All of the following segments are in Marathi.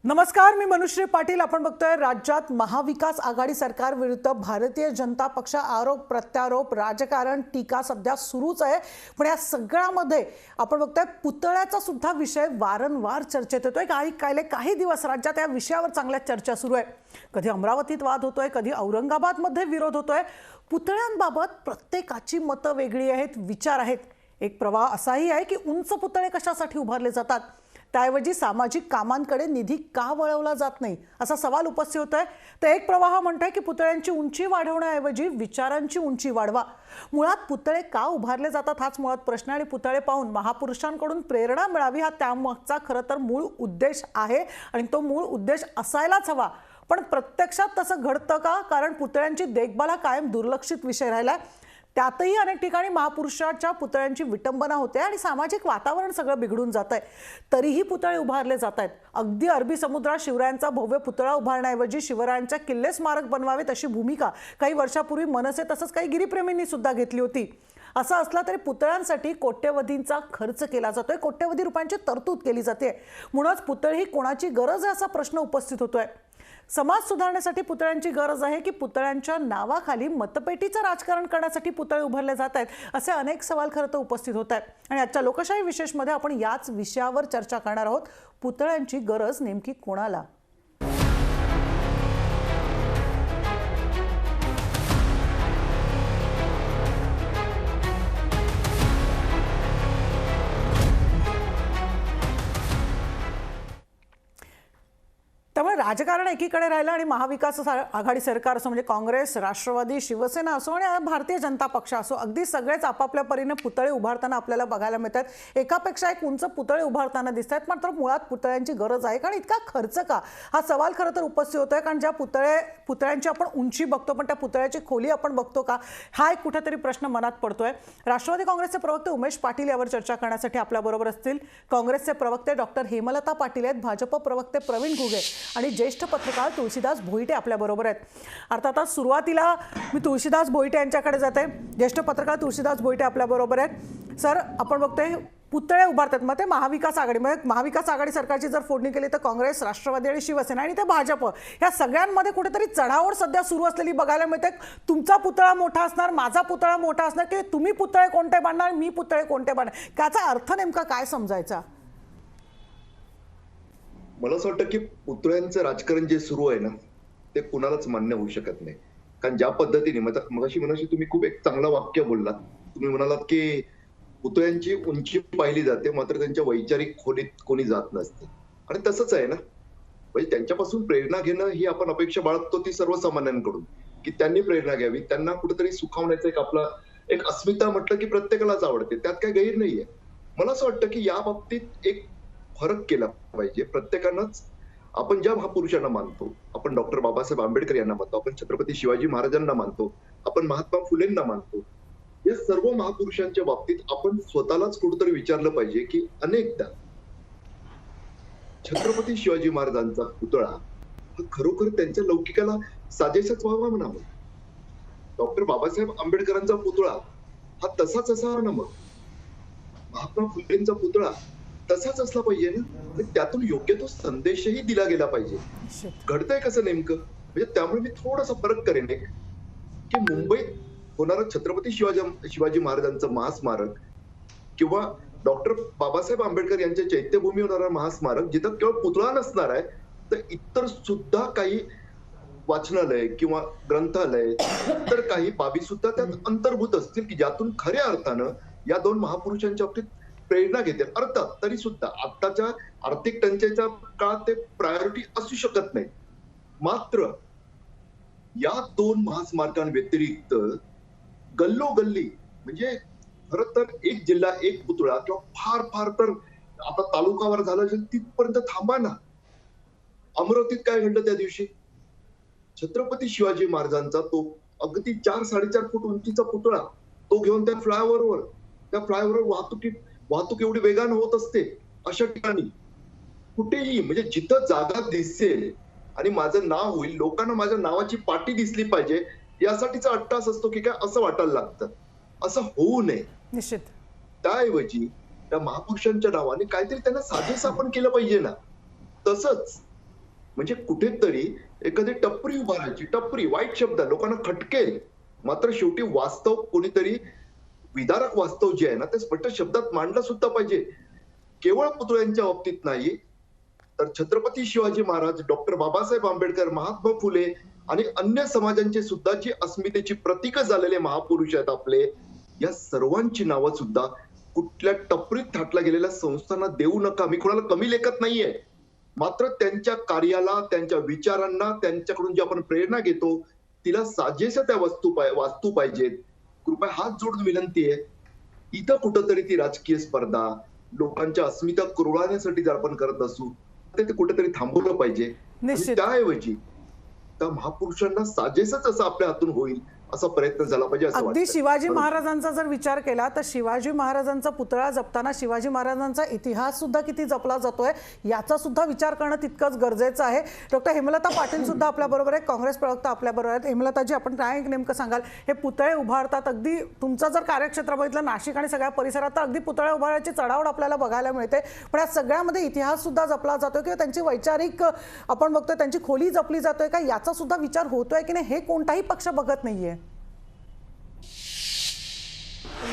नमस्कार, मी मनुश्री पाटील. आपण बघतोय राज्यात महाविकास आघाडी सरकार विरुद्ध भारतीय जनता पक्ष आरोप प्रत्यारोप राजकारण टीका सध्या सुरूच आहे. पण या सगळ्यामध्ये आपण बघतोय पुतळ्याचा सुद्धा विषय वारंवार चर्चेत येतोय. काही दिवस राज्यात या विषयावर चांगल्या चर्चा सुरू आहे. कधी अमरावतीत वाद होतोय, कधी औरंगाबादमध्ये विरोध होतोय. पुतळ्यांबाबत प्रत्येकाची मतं वेगळी आहेत, विचार आहेत. एक प्रवाह असाही आहे की उंच पुतळे कशासाठी उभारले जातात, त्याऐवजी सामाजिक कामांकडे निधी का वळवला जात नाही, असा सवाल उपस्थित होतोय. तर एक प्रवाह म्हणतोय की पुतळ्यांची उंची वाढवण्याऐवजी विचारांची उंची वाढवा. मुळात पुतळे का उभारले जातात हाच मुळात प्रश्न, आणि पुतळे पाहून महापुरुषांकडून प्रेरणा मिळावी हा त्यामागचा खरं तर मूळ उद्देश आहे. आणि तो मूळ उद्देश असायलाच हवा. पण प्रत्यक्षात तसं घडतं का? कारण पुतळ्यांची देखभाल हा कायम दुर्लक्षित विषय राहिला. त्यातही अनेक ठिकाणी महापुरुषाच्या पुतळ्यांची विटंबना होते आणि सामाजिक वातावरण सगळं बिघडून जात आहे. तरीही पुतळे उभारले जात आहेत. अगदी अरबी समुद्रात शिवरायांचा भव्य पुतळा उभारण्याऐवजी शिवरायांच्या किल्ले स्मारक बनवावेत अशी भूमिका काही वर्षापूर्वी मनसे तसंच काही गिरीप्रेमींनी सुद्धा घेतली होती. असं असलं तरी पुतळ्यांसाठी कोट्यवधींचा खर्च केला जातोय, कोट्यवधी रुपयांची तरतूद केली जाते. म्हणूनच पुतळे ही कोणाची गरज आहे असा प्रश्न उपस्थित होतोय. समाज सुधारण्यासाठी पुतळ्यांची गरज आहे की पुतळ्यांच्या नावाखाली मतपेटीचं राजकारण करण्यासाठी पुतळे उभारले जात आहेत, असे अनेक सवाल खरं तर उपस्थित होत आहेत. आणि आजच्या लोकशाही विशेषमध्ये आपण याच विषयावर चर्चा करणार आहोत. पुतळ्यांची गरज नेमकी कोणाला? त्यामुळे राजकारण एकीकडे राहिलं आणि महाविकास आघाडी सरकार असो, म्हणजे काँग्रेस, राष्ट्रवादी, शिवसेना असो आणि भारतीय जनता पक्ष असो, अगदी सगळेच आपापल्या परीने पुतळे उभारताना आपल्याला बघायला मिळतात. एकापेक्षा एक उंच पुतळे उभारताना दिसत आहेत. मात्र मुळात पुतळ्यांची गरज आहे कारण इतका खर्च का, हा सवाल खरं तर उपस्थित होतोय. कारण ज्या पुतळ्यांची आपण उंची बघतो पण त्या पुतळ्याची खोली आपण बघतो का, हा एक कुठेतरी प्रश्न मनात पडतोय. राष्ट्रवादी काँग्रेसचे प्रवक्ते उमेश पाटील यावर चर्चा करण्यासाठी आपल्याबरोबर असतील. काँग्रेसचे प्रवक्ते डॉक्टर हेमलता पाटील आहेत. भाजप प्रवक्ते प्रवीण घुगे आणि ज्येष्ठ पत्रकार तुळशीदास भोईटे आपल्या बरोबर आहेत. अर्थात सुरुवातीला मी तुळशीदास भोईटे यांच्याकडे जाते. ज्येष्ठ पत्रकार तुळशीदास भोईटे आपल्या बरोबर आहेत. सर, आपण बघतोय पुतळे उभारतात, मग ते महाविकास आघाडी सरकारची जर फोडणी केली तर काँग्रेस, राष्ट्रवादी आणि शिवसेना आणि ते भाजप, या सगळ्यांमध्ये कुठेतरी चढाओढ सध्या सुरू असलेली बघायला मिळते. तुमचा पुतळा मोठा असणार, माझा पुतळा मोठा असणार, की तुम्ही पुतळे कोणते बांधणार, मी पुतळे कोणते बांधणार, त्याचा अर्थ नेमका काय समजायचा? मला असं वाटतं की पुतळ्यांचं राजकारण जे सुरू आहे ना, ते कुणालाच मान्य होऊ शकत नाही. कारण ज्या पद्धतीने मगाशी तुम्ही खूप एक चांगलं वाक्य बोललात. तुम्ही म्हणालात की पुतळ्यांची उंची पाहिली जाते, मात्र त्यांच्या वैचारिक खोलीत कोणी जात नसते. आणि तसंच आहे ना, म्हणजे त्यांच्यापासून प्रेरणा घेणं ही आपण अपेक्षा बाळगतो ती सर्वसामान्यांकडून, की त्यांनी प्रेरणा घ्यावी. त्यांना कुठेतरी सुखावण्याचं एक आपला एक अस्मिता म्हटलं की प्रत्येकालाच आवडते, त्यात काही गैर नाहीये. मला असं वाटतं की या बाबतीत एक फरक केला पाहिजे. प्रत्येकानंच आपण ज्या महापुरुषांना मानतो, आपण डॉक्टर बाबासाहेब आंबेडकर यांना मानतो, आपण छत्रपती शिवाजी महाराजांना मानतो, आपण महात्मा फुलेंना मानतो, या सर्व महापुरुषांच्या बाबतीत आपण स्वतःलाच कुठेतरी विचारलं पाहिजे की अनेकदा छत्रपती शिवाजी महाराजांचा पुतळा हा खरोखर त्यांच्या लौकिकाला साजेसच व्हावा म्हणावं. डॉक्टर बाबासाहेब आंबेडकरांचा पुतळा हा तसाच असावा ना, मग महात्मा फुलेंचा पुतळा तसाच असला पाहिजे ना. त्यातून योग्य तो संदेशही दिला गेला पाहिजे. घडतंय कसं नेमकं, म्हणजे त्यामुळे मी थोडासा फरक करेन की मुंबईत होणारं छत्रपती शिवाजी महाराजांचं महास्मारक किंवा डॉक्टर बाबासाहेब आंबेडकर यांच्या चैत्यभूमी होणारा महास्मारक, जिथं केवळ पुतळा नसणार आहे तर इतर सुद्धा काही वाचनालय किंवा ग्रंथालय, तर काही बाबी सुद्धा त्यात अंतर्भूत असतील की ज्यातून खऱ्या अर्थानं या दोन महापुरुषांच्या बाबतीत प्रेरणा घेते. अर्थात तरी सुद्धा आताच्या आर्थिक टंचाईच्या काळात ते प्रायोरिटी असू शकत नाही. मात्र या दोन महास्मारकांव्यतिरिक्त गल्लोगल्ली, म्हणजे खरं तर एक जिल्हा एक पुतळा किंवा फार फार तर आता तालुकावर झालं असेल तिथपर्यंत थांबा ना. अमरावतीत काय घडलं त्या दिवशी? छत्रपती शिवाजी महाराजांचा तो अगदी 4-4.5 फूट उंचीचा पुतळा, तो घेऊन त्या फ्लायओव्हरवर वाहतूक एवढी वेगानं होत असते. अशा ठिकाणी कुठेही, म्हणजे जिथं जागा दिसेल आणि माझं नाव होईल, लोकांना माझ्या नावाची पाटी दिसली पाहिजे, यासाठीचा अट्टास असतो की काय, असं वाटायला लागतं. असं होऊ नये. निश्चित. त्याऐवजी त्या महापुरुषांच्या नावाने काहीतरी त्यांना साजेसं आपण केलं पाहिजे ना. तसंच म्हणजे कुठेतरी एखादी टपरी उभारायची, टपरी वाईट शब्द लोकांना खटकेल, मात्र शेवटी वास्तव कोणीतरी विदारक वास्तव जे आहे ना ते स्पष्ट शब्दात मांडलं सुद्धा पाहिजे. केवळ पुतळ्यांच्या बाबतीत नाही, तर छत्रपती शिवाजी महाराज, डॉक्टर बाबासाहेब आंबेडकर, महात्मा फुले आणि अन्य समाजांचे सुद्धा जी अस्मितेची प्रतीक झालेले महापुरुष आहेत आपले, या सर्वांची नावं सुद्धा कुठल्या टपरीत थाटल्या गेलेल्या संस्थांना देऊ नका. मी कोणाला कमी लेखत नाहीये, मात्र त्यांच्या कार्याला, त्यांच्या विचारांना, त्यांच्याकडून जी आपण प्रेरणा घेतो तिला साजेशा त्या वास्तू पाहिजेत. कृपया हात जोडून विनंती आहे, इथं कुठंतरी ती राजकीय स्पर्धा, लोकांच्या अस्मिता कुरवाळण्यासाठी जर आपण करत असू तर ते कुठेतरी थांबवलं पाहिजे. आणि त्याऐवजी त्या महापुरुषांना साजेसच असं आपल्या हातून होईल असा प्रयत्न झाला पाहिजे असं अगदी वाटतं. शिवाजी महाराजांचा जर विचार केला तर शिवाजी महाराजांचा पुतळा जपताना शिवाजी महाराजांचा इतिहास सुद्धा किती जपला जातोय याचा सुद्धा विचार करणं तितकंच गरजेचं आहे. डॉक्टर हेमलता पाटील सुद्धा आपल्या बरोबर आहे, काँग्रेस प्रवक्ता आपल्या बरोबर आहेत. हेमलताजी, आपण काय नेमकं सांगाल? हे पुतळे उभारतात, अगदी तुमचं जर कार्यक्षेत्र बघितलं नाशिक आणि सगळ्या परिसरात तर अगदी पुतळे उभारण्याची चढाओढ आपल्याला बघायला मिळते, पण या सगळ्यामध्ये इतिहास सुद्धा जपला जातोय किंवा त्यांची वैचारिक आपण बघतोय त्यांची खोली जपली जातोय का याचा सुद्धा विचार होतोय की नाही हे कोणताही पक्ष बघत नाहीये.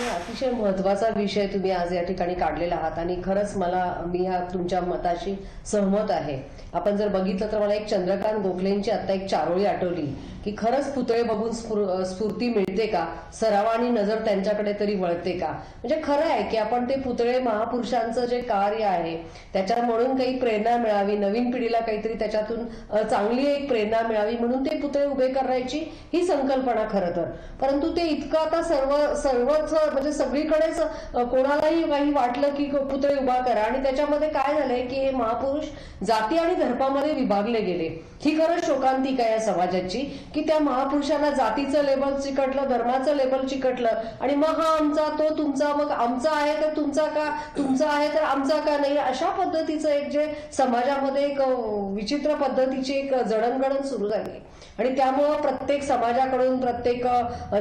अतिशय महत्त्वाचा विषय तुम्ही आज या ठिकाणी काढलेला आहात आणि खरंच मी ह्या तुमच्या मताशी सहमत आहे. आपण जर बघितलं तर मला एक चंद्रकांत गोखलेंची आता एक चारोळी आठवली की खरंच पुतळे बघून स्फूर्ती मिळते का, सरावानी नजर त्यांच्याकडे तरी वळते का. म्हणजे खरं आहे की आपण ते पुतळे महापुरुषांचं जे कार्य आहे त्याच्या म्हणून काही प्रेरणा मिळावी, नवीन पिढीला काहीतरी त्याच्यातून चांगली एक प्रेरणा मिळावी म्हणून ते पुतळे उभे करायची ही संकल्पना खरं तर. परंतु ते इतकं आता सर्वच म्हणजे सगळीकडेच कोणालाही काही वाटलं की पुतळे उभा करा आणि त्याच्यामध्ये काय झालंय की हे महापुरुष जाती आणि धर्मामध्ये विभागले गेले. ही खरंच शोकांतिका आहे या समाजाची की त्या महापुरुषांना जातीचं लेबल चिकटलं, धर्माचं लेबल चिकटलं आणि मग हा आमचा, तो तुमचा, मग आमचा आहे तर तुमचा का, तुमचा आहे तर आमचा का नाही, अशा पद्धतीचं एक जे समाजामध्ये एक विचित्र पद्धतीची एक जडणघडण सुरू झाली. आणि त्यामुळं प्रत्येक समाजाकडून, प्रत्येक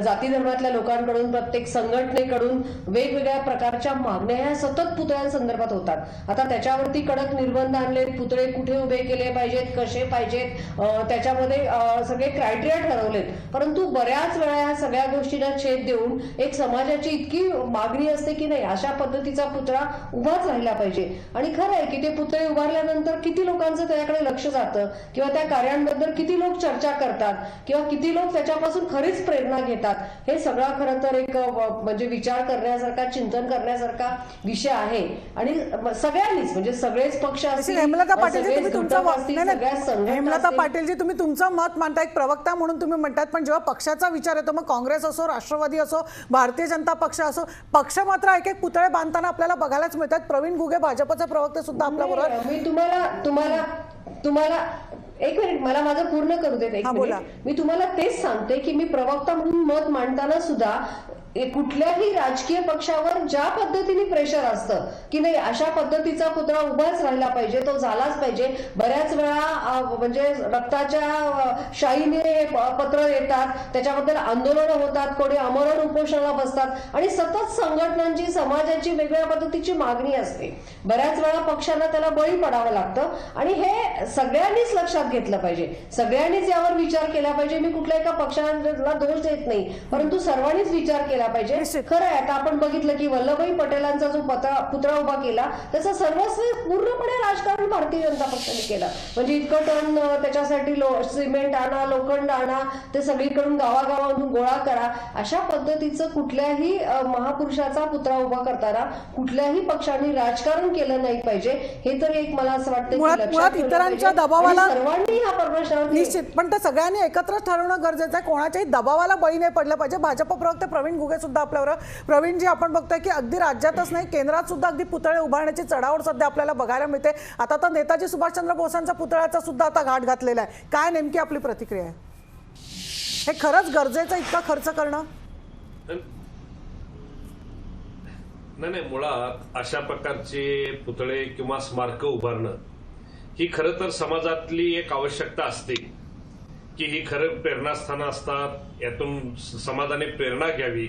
जाती धर्मातल्या लोकांकडून, प्रत्येक संघटनेकडून वेगवेगळ्या प्रकारच्या मागण्या ह्या सतत पुतळ्यांसंदर्भात होतात. आता त्याच्यावरती कडक निर्बंध आणले, पुतळे कुठे उभे केले पाहिजेत, कसे पाहिजेत, त्याच्यामध्ये सगळे क्रायटेरिया ठरवलेत. परंतु बऱ्याच वेळा ह्या सगळ्या गोष्टींना छेद देऊन एक समाजाची इतकी मागणी असते की नाही अशा पद्धतीचा पुतळा उभाच राहिला पाहिजे. आणि खरं आहे की ते पुतळे उभारल्यानंतर किती लोकांचं त्याच्याकडे लक्ष जातं किंवा त्या कार्यांबद्दल किती लोक चर्चा करतात किंवा किती लोक त्याच्यापासून खरीच प्रेरणा घेतात, हे सगळा खरं तर एक म्हणजे विचार करण्यासारखा, चिंतन करण्यासारखा विषय आहे. आणि सगळ्यांनीच म्हणजे सगळेच पक्ष असतील, हेमलता पाटीलजी, सगळेच तुम्ही तुमचं घटक असतील, सगळ्या संघटना हेमलता असतील. पाटीलजी, तुम्ही तुमचं मत मांडता, एक प्रवक्ता म्हणून तुम्ही म्हणतात, पण जेव्हा पक्षाचा विचार येतो, मग काँग्रेस असो, राष्ट्रवादी असो, भारतीय जनता पक्ष असो, पक्ष मात्र एक एक पुतळे बांधताना आपल्याला बघायलाच मिळतात. प्रवीण घुगे भाजपचे प्रवक्ते सुद्धा आपल्या बरोबर. मी तुम्हाला एक मिनिट, मला माझं पूर्ण करू देत. एक मिनिट, मी तुम्हाला तेच सांगते की मी प्रवक्ता म्हणून मत मांडताना सुद्धा कुठल्याही राजकीय पक्षावर ज्या पद्धतीने प्रेशर असतं की नाही अशा पद्धतीचा पुतळा उभाच राहिला पाहिजे, तो झालाच पाहिजे. बऱ्याच वेळा म्हणजे रक्ताच्या शाईने पत्र येतात, त्याच्याबद्दल आंदोलनं होतात, कोणी आमरण उपोषणाला बसतात आणि सतत संघटनांची, समाजाची वेगवेगळ्या पद्धतीची मागणी असते. बऱ्याच वेळा पक्षांना त्याला बळी पडावं लागतं आणि हे सगळ्यांनीच लक्षात घेतलं पाहिजे, सगळ्यांनीच यावर विचार केला पाहिजे. मी कुठल्या एका पक्षाला दोष देत नाही, परंतु सर्वांनीच विचार केला पाहिजे. खरं आहे, आता आपण बघितलं की वल्लभभाई पटेलांचा जो पुतळा उभा केला त्याचा सर्वस्व पूर्णपणे राजकारण भारतीय जनता पक्षाने केलं. म्हणजे इतकं टन त्याच्यासाठी सिमेंट आणा, लोखंड आणा, ते सगळीकडून गावागावातून गोळा करा. अशा पद्धतीचं कुठल्याही महापुरुषाचा पुतळा उभा करताना कुठल्याही पक्षाने राजकारण केलं नाही पाहिजे. हे तर एक मला असं वाटतं मुळात इतरांच्या दबावाला सर्वांनी हा प्रश्न निश्चित, पण ते सगळ्यांनी एकत्र ठरवणं गरजेचं आहे. कोणाच्याही दबावाला बळी नाही पडलं पाहिजे. भाजप प्रवक्ते प्रवीण घुगे सुद्धा आपल्यावर. प्रवीणजी, आपण बघतोय की अगदी राज्यातच नाही, केंद्रात सुद्धा अगदी पुतळे उभारण्याची चढाओढ सध्या आपल्याला बघायला मिळते. आता तर नेताजी सुभाषचंद्र बोसांच्या पुतळ्याचा सुद्धा आता घाट घातलेला आहे. काय नेमकी आपली प्रतिक्रिया आहे? हे खरंच गरजेचं इतका खर्च करणं? नाही, मुळात अशा प्रकारचे पुतळे किंवा स्मारक उभारणं ही खरं तर समाजातली एक आवश्यकता असते की ही खरं प्रेरणास्थानं असतात. यातून समाजाने प्रेरणा घ्यावी,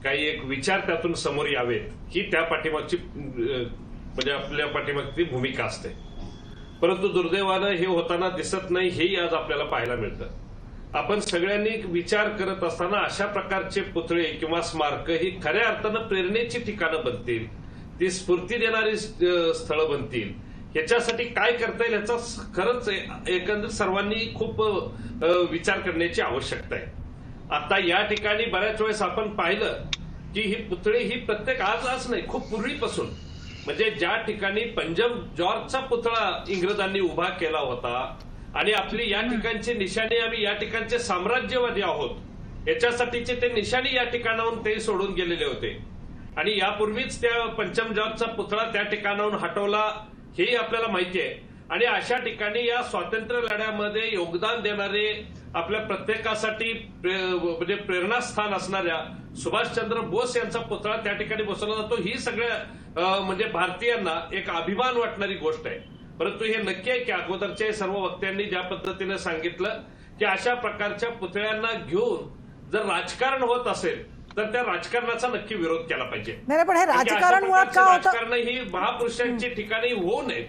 काही एक विचार त्यातून समोर यावेत, ही त्या पाठीमागची म्हणजे आपल्या पाठीमागची भूमिका असते. परंतु दुर्दैवानं हे होताना दिसत नाही, हेही आज आपल्याला पाहायला मिळतं. आपण सगळ्यांनी विचार करत असताना अशा प्रकारचे पुतळे किंवा स्मारक ही खऱ्या अर्थानं प्रेरणेची ठिकाणं बनतील, ती स्फूर्ती देणारी स्थळं बनतील. याच्यासाठी काय करता येईल याचा खरंच एकंदर सर्वांनी खूप विचार करण्याची आवश्यकता आहे. आता या ठिकाणी बऱ्याच वेळेस आपण पाहिलं की ही पुतळे ही प्रत्येक आज नाही, खूप पूर्वीपासून, म्हणजे ज्या ठिकाणी पंजम जॉर्जचा पुतळा इंग्रजांनी उभा केला होता आणि आपली या ठिकाणची निशाणी, आम्ही या ठिकाणचे साम्राज्यवादी आहोत याच्यासाठीचे ते निशाणी या ठिकाणाहून ते सोडून गेलेले होते. आणि यापूर्वीच त्या पंचम जॉर्जचा पुतळा त्या ठिकाणाहून हटवला, हेही आपल्याला माहिती आहे. आणि अशा ठिकाणी या स्वातंत्र्य लढ्यामध्ये योगदान देणारे, आपल्या प्रत्येकासाठी म्हणजे प्रेरणास्थान असणाऱ्या सुभाषचंद्र बोस यांचा पुतळा त्या ठिकाणी बसवला जातो. ही सगळ्या म्हणजे भारतीयांना एक अभिमान वाटणारी गोष्ट आहे. परंतु हे नक्की आहे की अगोदरच्या सर्व वक्त्यांनी ज्या पद्धतीने सांगितलं की अशा प्रकारच्या पुतळ्यांना घेऊन जर राजकारण होत असेल तर त्या राजकारणाचा नक्की विरोध केला पाहिजे. नाही पण हे राजकारण मुळात का होतं? राजकारण ही महापुरुषांची ठिकाणी होऊ नये.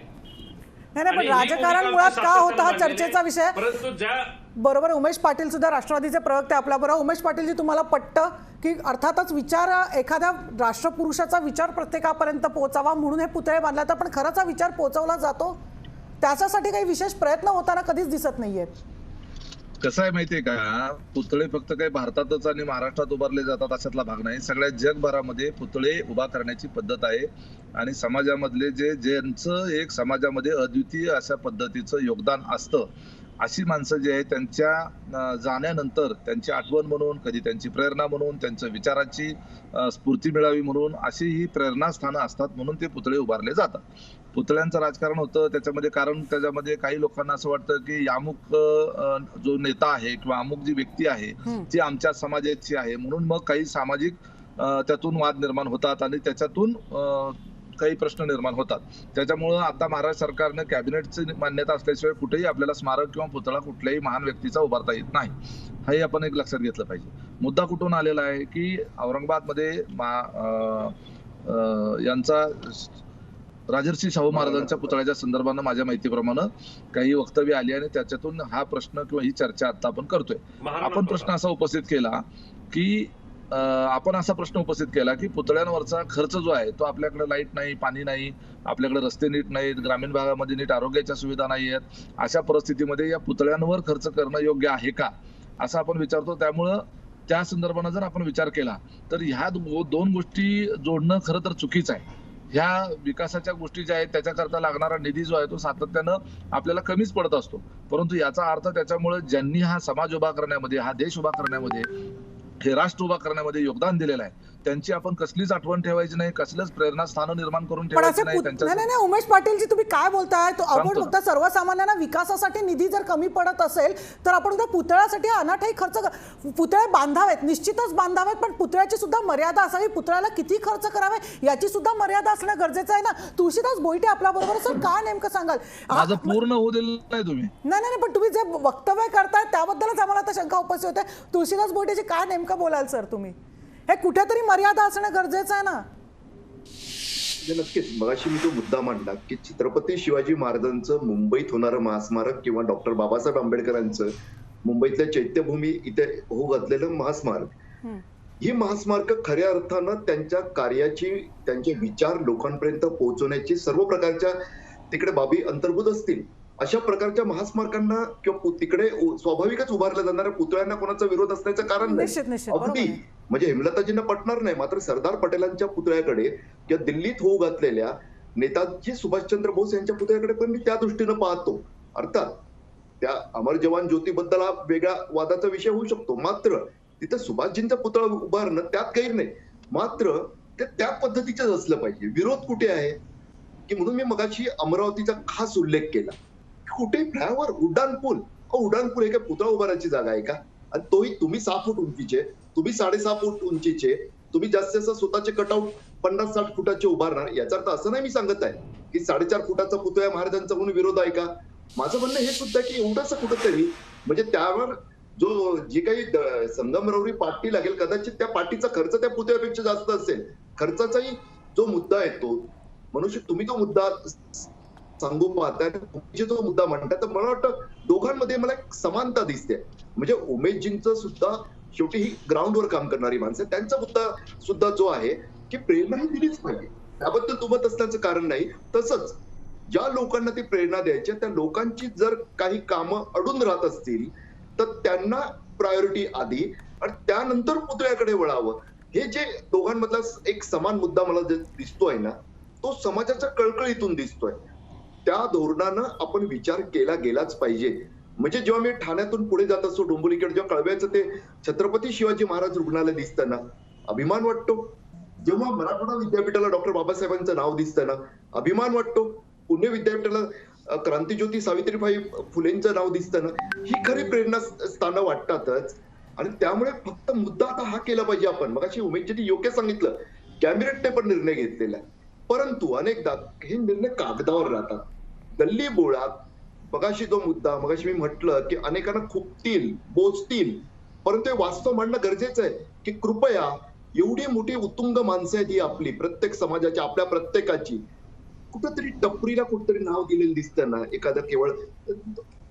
नाही पण राजकारण मुळात का होतं हा चर्चेचा विषय. परंतु ज्या बरोबर, उमेश पाटील सुद्धा राष्ट्रवादीचे प्रवक्ते आपल्याबरोबर. उमेश पाटीलजी, तुम्हाला पटतं की अर्थातच विचार, एखाद्या राष्ट्रपुरुषाचा विचार प्रत्येकापर्यंत पोहोचावा म्हणून हे पुतळे बांधले, तर पण खरंच हा विचार पोहोचवला जातो? त्याच्यासाठी काही विशेष प्रयत्न होताना कधीच दिसत नाहीयेत. कसं आहे माहितीये का, पुतळे फक्त काही भारतातच आणि महाराष्ट्रात उभारले जातात अशातला भाग नाही. सगळ्या जगभरामध्ये पुतळे उभा करण्याची पद्धत आहे आणि समाजामधले ज्यांचं एक समाजामध्ये अद्वितीय अशा पद्धतीचं योगदान असतं, अशी माणसं जी आहेत त्यांच्या जाण्यानंतर त्यांची आठवण म्हणून, कधी त्यांची प्रेरणा म्हणून, त्यांच्या विचाराची स्फूर्ती मिळावी म्हणून अशी ही प्रेरणास्थानं असतात, म्हणून ते पुतळे उभारले जातात. पुतळ्यांचं राजकारण होतं त्याच्यामध्ये, कारण त्याच्यामध्ये काही लोकांना असं वाटतं की अमुक जो नेता आहे किंवा अमुक जी व्यक्ती आहे ती आमच्या समाजाची आहे, म्हणून मग काही सामाजिक त्यातून वाद निर्माण होतात आणि त्याच्यातून काही प्रश्न निर्माण होतात. त्याच्यामुळं आता महाराष्ट्र सरकारनं कॅबिनेटची मान्यता असल्याशिवाय कुठेही आपल्याला स्मारक किंवा पुतळा कुठल्याही महान व्यक्तीचा उभारता येत नाही, हेही आपण एक लक्षात घेतलं पाहिजे. मुद्दा कुठून आलेला आहे की औरंगाबादमध्ये यांचा राजर्षी शाहू महाराजांच्या पुतळ्याच्या संदर्भानं माझ्या माहितीप्रमाणे काही वक्तव्य आली आणि त्याच्यातून हा प्रश्न किंवा ही चर्चा आता आपण करतोय. आपण प्रश्न असा उपस्थित केला की आपण असा प्रश्न उपस्थित केला की पुतळ्यांवरचा खर्च जो आहे तो, आपल्याकडे लाईट नाही, पाणी नाही, आपल्याकडे रस्ते नीट नाहीत, ग्रामीण भागामध्ये नीट आरोग्याच्या सुविधा नाही आहेत, अशा परिस्थितीमध्ये या पुतळ्यांवर खर्च करणं योग्य आहे का असं आपण विचारतो. त्यामुळं त्या संदर्भानं जर आपण विचार केला तर ह्या दोन गोष्टी जोडणं खरं तर चुकीचं आहे. ह्या विकासाच्या गोष्टी ज्या आहेत त्याच्याकरता लागणारा निधी जो आहे तो सातत्यानं आपल्याला कमीच पडत असतो, परंतु याचा अर्थ त्याच्यामुळे ज्यांनी हा समाज उभा करण्यामध्ये, हा देश उभा करण्यामध्ये, हे राष्ट्र उभा करण्यामध्ये योगदान दिलेलं आहे त्यांची आपण कसलीच आठवण ठेवायची नाही, कसलंच प्रेरणास्थानं निर्माण करून ठेवायची नाही. नाही उमेश पाटीलजी, तुम्ही काय बोलताय? आपण फक्त सर्वसामान्यांना विकासासाठी निधी जर कमी पडत असेल तर आपण त्या पुतळ्यासाठी अनाठाई खर्च, पुतळे बांधावेत, निश्चितच बांधावेत, पण पुतळ्याची सुद्धा मर्यादा असावी. पुतळ्याला किती खर्च करावे याची सुद्धा मर्यादा असणं गरजेचं आहे ना. तुळशीदास बोईटे आपल्या बरोबर असेल, काय नेमकं सांगाल? माझं पूर्ण होऊ दिलं नाही तुम्ही. नाही पण तुम्ही जे वक्तव्य करताय त्याबद्दलच आम्हाला आता शंका उपस्थित होते. तुळशीदास बोईटेची काय नेमकं बोलाल सर तुम्ही? हे कुठेतरी मर्यादा असणं गरजेचं आहे ना. नक्कीच मगाशी मी तो मुद्दा मांडला की छत्रपती शिवाजी महाराजांचं मुंबईत होणारं महास्मारक किंवा डॉक्टर बाबासाहेब आंबेडकरांचं मुंबईतल्या चैत्यभूमी इथे होऊ घातलेलं महास्मारक, ही महास्मारक खऱ्या अर्थानं त्यांच्या कार्याची, त्यांचे विचार लोकांपर्यंत पोहोचवण्याची सर्व प्रकारच्या तिकडे बाबी अंतर्भूत असतील. अशा प्रकारच्या महास्मारकांना किंवा तिकडे स्वाभाविकच उभारल्या जाणाऱ्या पुतळ्यांना कोणाचा विरोध असण्याचं कारण नाही. अगदी म्हणजे हेमलताजींना पटणार नाही, मात्र सरदार पटेलांच्या पुतळ्याकडे किंवा दिल्लीत होऊ घातलेल्या नेताजी सुभाषचंद्र बोस यांच्या पुतळ्याकडे पण मी त्या दृष्टीनं पाहतो. अर्थात त्या अमर जवान ज्योतीबद्दल हा वेगळा वादाचा विषय होऊ शकतो, मात्र तिथं सुभाषजींचा पुतळा उभारणं त्यात काही नाही, मात्र ते त्या पद्धतीचंच असलं पाहिजे. विरोध कुठे आहे की म्हणून मी मगाशी अमरावतीचा खास उल्लेख केला. कुठे फ्लायओव्हर, उड्डाण पूल, उड्डाण पूल हे काय पुतळा उभारायची जागा आहे का? आणि तोही तुम्ही 6 फूट उंचीचे, तुम्ही 6.5 फूट उंचीचे, तुम्ही जास्तीत जास्त स्वतःचे कटआउट 50-60 फुटाचे उभारणार. याचा अर्थ असं नाही मी सांगत आहे की 4.5 फुटाचा पुतळा महाराजांचा म्हणून विरोध आहे का. माझं म्हणणं हे सुद्धा की एवढंसं कुठंतरी म्हणजे त्यावर जी काही संगमरवरी पाटी लागेल, कदाचित त्या पाटीचा खर्च त्या पुतळ्यापेक्षा जास्त असेल. खर्चाचाही जो मुद्दा आहे तो मनुष्य, तुम्ही तो मुद्दा सांगू पाहताय तुमचे जो मुद्दा म्हणताय तर मला वाटतं दोघांमध्ये मला एक समानता दिसते. म्हणजे उमेशजींचं सुद्धा शेवटी ही ग्राउंडवर काम करणारी माणसं, त्यांचा मुद्दा सुद्धा जो आहे की प्रेरणा ही दिलीच पाहिजे, त्याबद्दल दुमत असण्याचं कारण नाही. तसंच ज्या लोकांना ती प्रेरणा द्यायची त्या लोकांची जर काही कामं अडून राहत असतील तर त्यांना प्रायोरिटी आधी आणि त्यानंतर पुतळ्याकडे वळावं. हे जे दोघांमधला एक समान मुद्दा मला जे दिसतोय ना, तो समाजाच्या कळकळीतून दिसतोय. त्या धोरणानं आपण विचार केला गेलाच पाहिजे. म्हणजे जेव्हा मी ठाण्यातून पुढे जात असतो डोंबिवलीकडे, जेव्हा कळव्याचं ते छत्रपती शिवाजी महाराज रुग्णालय दिसतं ना, अभिमान वाटतो. जेव्हा मराठवाडा विद्यापीठाला डॉक्टर बाबासाहेबांचं नाव दिसतं ना, अभिमान वाटतो. पुणे विद्यापीठाला क्रांतीज्योती सावित्रीबाई फुलेंचं नाव दिसतं ना, ही खरी प्रेरणास्थानं वाटतातच. आणि त्यामुळे फक्त मुद्दा आता हा केला पाहिजे आपण. मगाशी उमेशजींनी योग्य सांगितलं, कॅबिनेटने पण निर्णय घेतलेला आहे, परंतु अनेकदा हे निर्णय कागदावर राहतात, गल्ली बोळात. मगाशी जो मुद्दा मगाशी मी म्हटलं की अनेकांना खुपतील, बोचतील, परंतु हे वास्तव मांडणं गरजेचं आहे की कृपया एवढी मोठी उत्तुंग माणसं आहेत ही आपली, प्रत्येक समाजाची, आपल्या प्रत्येकाची, कुठंतरी टपरीला कुठंतरी नाव दिलेलं दिसतं ना, एखादं केवळ